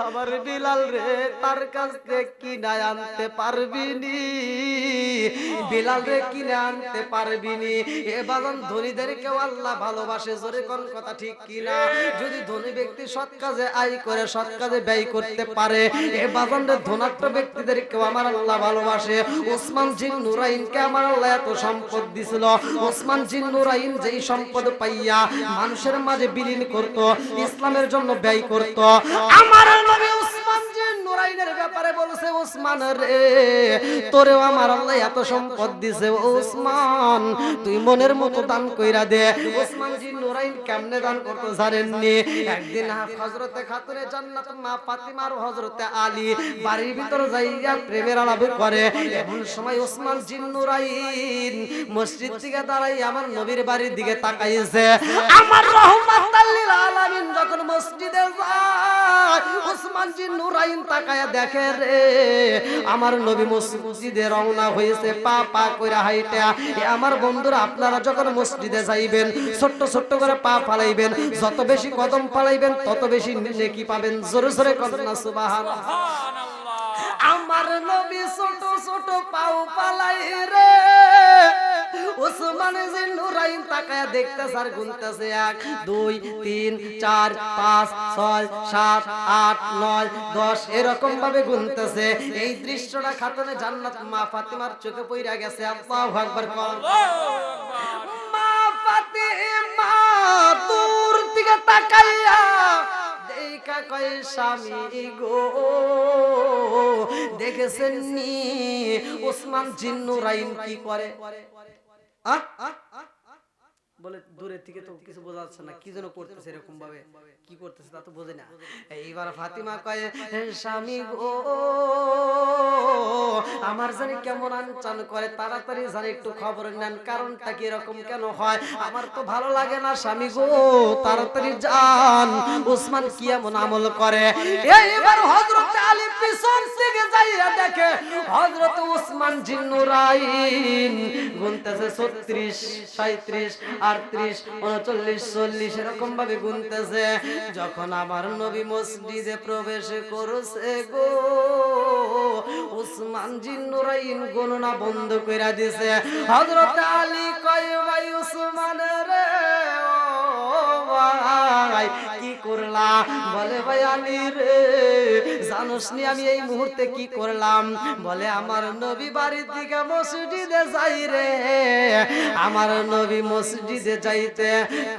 Speaker 1: আমার বিলাল রে তার কাছ থেকে কিনে আনতে পারবিনি? বিলাল রে কিনে আনতে পারবিনি? এ বাগান ধনীদেরকেও আল্লাহ ভালোবাসে। জোরে কোন কথা ঠিক কিনা? যদি ধনী ব্যক্তি সৎ কাজে আয় করে, সৎ কাজে ব্যয় করতে পারে, এ বাগানের ধনাঢ্য ব্যক্তিদেরকেও আমার আল্লাহ ভালোবাসে। ওসমান জিন নুরাইনকে আমার আল্লাহ এত সম্পদ দিছিল। ওসমান জিন নুরাইন যেই সম্পদ পাইয়া মানুষের মাঝে বিলীন করত, ইসলামের জন্য ব্যয় করত। আমার নবী ওসমান জিন নুরাইনের ব্যাপারে বলছে ওসমান রে তোরেও আমার আল্লাহ এত সম্পদ দিছে, ওসমান তুই মনের মতো দান কইরা দে। ওসমান জিন নুরাইন কেমনে দান করত জানেননি? একদিন হযরতে খাতুনে জান্নাত মা ফাতিমা আর হযরতে আলী বাড়ির ভিতর যাইয়া প্রেমের আলাপ করে। এমন সময় ওসমান জিন নুরাইন মসজিদ থেকে দাঁড়াই আমার নবীর বাড়ির দিকে তাকাইছে। আমার রাহমাতাল লিল আলামিন যখন মসজিদে যায়, ওসমান জিন নুরাইন তাকায়া দেখে রে আমার নবী মসজিদে রওনা হয়েছে পা পা কইরা হাইটা। আমার বন্ধুরা আপনারা যখন মসজিদে যাইবেন ছোট্ট ছোট্ট করে পা ফালাইবেন, যত বেশি কদম ফালাইবেন তত বেশি নেকি পাবেন। জোরে জোরে কন্যা সুবহানাল্লাহ। আমার নবী ছোট ছোট পাও পালাই রে ওসমান জিন্নুরাইন তাকায়া দেখতেছে আর গুনতেছে 1 2 3 4 5 6 7 8 9 10 এরকম ভাবে গুনতেছে। এই দৃশ্যটা খাতুনে জান্নাত মা ফাতিমার চোখে পইরা গেছে। আল্লাহু আকবার। মা ফাতিমা দূর থেকে তাকাইয়া দেখা কয় স্বামী গো দেখেছেন নি ওসমান জিন্নুরাইন কি করে? বলে দূরের থেকে তো কিছু বোঝা যাচ্ছে না, কি যেন করতেছে, এরকম ভাবে কি করতেছে তা তো বোঝে না। এইবার ফাতিমা কয় স্বামী গো আমার জানি কেমন আনচান করে, তাড়াতাড়ি জানি একটু খবর নেন, কারণটা কি এরকম কেন হয়, আমার তো ভালো লাগে না স্বামী গো, তাড়াতাড়ি যান ওসমান কি এমন আমল করে। এইবার হযরত আলী পিছন থেকে যাইয়া দেখে হযরত ওসমান জিন্নুরাইন গুনতেছে 36 37 38 39 40 এরকম ভাবে গুনতেছে। যখন আমার নবী মসজিদে প্রবেশ করেছে গো ওসমান জিন্নুরাইন গণনা বন্ধ কইরা দিয়েছে। হযরত আলী কয় ভাই ওসমান রে ভাই কি করলা? বলে ভাই আলী রে জানোস নি আমি এই মুহূর্তে কি করলাম? বলে আমার নবী বাড়ি থেকে মসজিদে যাই রে, আমার নবী মসজিদে যাইতে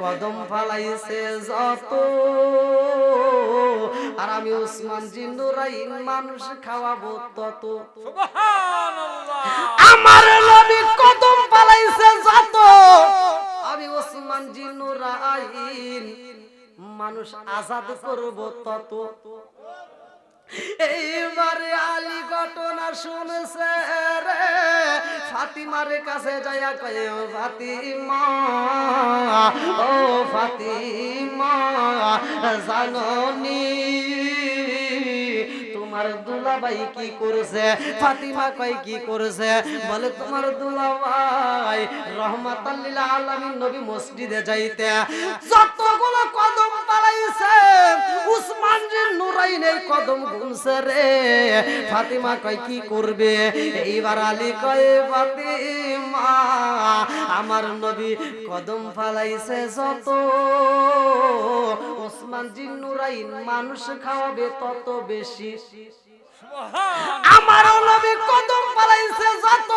Speaker 1: কদম ফালাইছে যত, আর আমি ওসমান জিন্নুরাইন মানুষ খাওয়াবো তত। সুবহানাল্লাহ। আমার নবী কদম ফালাইছে যত, আমি ওসমান জিন্নুরাইন মানুষ আজাদ করব তত। এইবারে আলী ঘটনা শুনেছে রে, ফাতিমার কাছে যাইয়া কয় ও ফাতিমা, ও ফাতিমা জানোনি তোমার দুলাভাই কি করেছে? ফাতিমা কয় কি করেছে? বলে তোমার দুলাভাই রহমাতাল লিল আলামিন নবী মসজিদে যাইতে যতগুলো কদম পালাইছে ওসমান জিন্নুরাইন এই কদম গুনছে রে। ফাতিমা কয় কি করবে? এইবার আলী কয় ফাতিমা আমার নবী কদম ফালাইছে যত, ওসমান জিন্নুরাইন মানুষ খাওয়াবে তত বেশি। আমার নবী কদম ফালাইছে যত,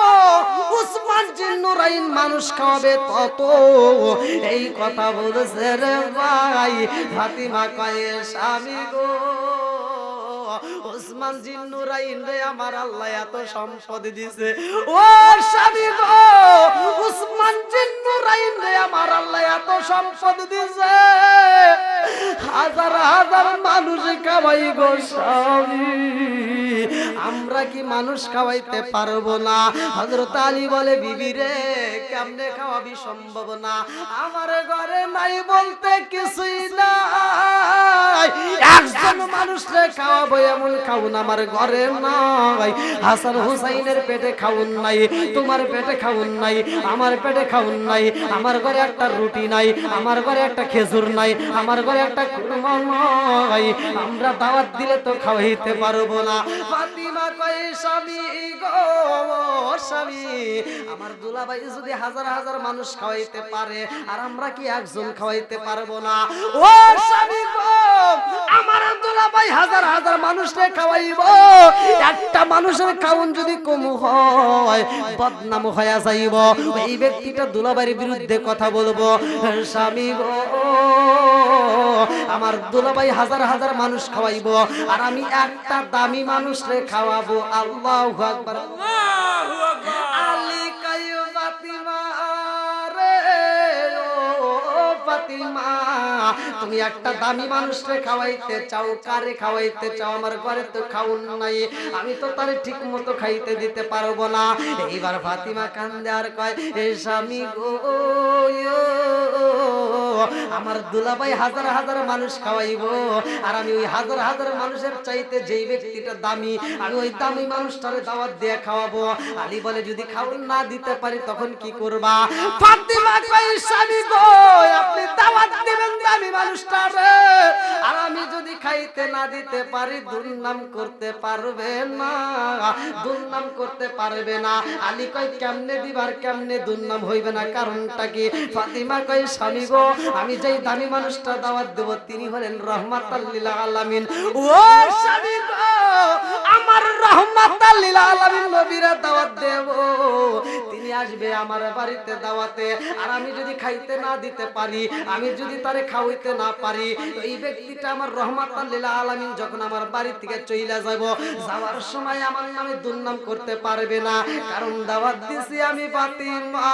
Speaker 1: ওসমান জিন্নুরাইন মানুষ খাওয়াবে তত। এই কথা বলেছে রে ভাই। ফাতিমা কয় স্বামী গো ওসমান জিন্নুরাইন রে আমার আল্লাহ এত সম্পদ দিছে, ও স্বামী গো ওসমান জিন্নুরাইন রে আমার আল্লাহ এত সম্পদ দিছে, হাজার হাজার মানুষ খাওয়াই গো স্বামী, আমরা কি মানুষ খাওয়াইতে পারবো না? হযরত আলী বলে বিবি রে কেমনে খাওয়াবি? সম্ভব না, আমার ঘরে নাই বলতে কিছুই নাই, একজন মানুষ রে খাওয়াবো এমন খাউন আমার ঘরে নাই। হাসান হুসাইনের পেটে খাউন নাই, তোমার পেটে খাউন নাই, আমার পেটে খাউন নাই, আমার ঘরে একটা রুটি নাই, আমার ঘরে একটা খেজুর নাই, আমার ঘরে একটা কুরমা নাই, আমরা দাওয়াত দিলে তো খাওয়াইতে পারবো না। ফাতিমা কয় স্বামী গো স্বামী আমার দুলাভাই যদি হাজার হাজার মানুষ খাওয়াইতে পারে আর আমরা কি একজন খাওয়াইতে পারবো না? ও স্বামী গো আমার দুলাভাই হাজার হাজার মানুষকে খাওয়াইবো, একটা মানুষের খাওন যদি কম হয় বদনাম হয়ে যাইব, এই ব্যক্তিটা দুলাভাইয়ের বিরুদ্ধে কথা বলবো। স্বামী গো আমার দুলাভাই হাজার হাজার মানুষ খাওয়াইবো আর আমি একটা দামি মানুষকে খাওয়াবো। আল্লাহু আকবার। আল্লাহু আকবার। আলী কয় ফাতিমা রে ও ফাতিমা তুমি একটা দামি মানুষকে খাওয়াইতে চাও, কারে খাওয়াইতে চাও? আমার ঘরে তো খাউন নাই, আমি তো তারে ঠিক মতো খাইতে দিতে পারবো না। এইবার ফাতিমা কান্দে আর কয় এ স্বামী গো আমার দুলাভাই হাজার হাজার মানুষ খাওয়াইবো, আর আমি ওই হাজার হাজার মানুষের চাইতে যেই ব্যক্তিটা দামি, আমি ওই দামি মানুষটারে দাওয়াত দিয়ে খাওয়াবো। আলী বলে যদি খাওয়ান না দিতে পারি তখন কি করবা? ফাতিমা কয় স্বামী গো, আপনি দাওয়াত দিবেন দামি মানুষটারে, আর আমি যদি খাইতে না দিতে পারি দুর্নাম করতে পারবে না, দুর্নাম করতে পারবে না। আলী কয় কেমনে দিবার, কেমনে দুর্নাম হইবে না, কারণটা কি? ফাতিমা কয় স্বামী গো, আমি যেই দামি মানুষটা দাওয়াত দেব তিনি হলেন রাহমাতাল লিল আলামিন। ও স্বামী গো, আমার রাহমাতাল লিল আলামিন নবীরা দাওয়াত দেব, তিনি আসবে আমার বাড়িতে দাওয়াতে, আর আমি যদি খাইতে না দিতে পারি, আমি যদি তারে খাওয়াইতে না পারি, এই ব্যক্তিটা আমার রাহমাতাল লিল আলামিন যখন আমার বাড়ি থেকে চইলা যাব, যাওয়ার সময় আমার নামে দুর্নাম করতে পারবে না, কারণ দাওয়াত দিছি আমি ফাতিমা।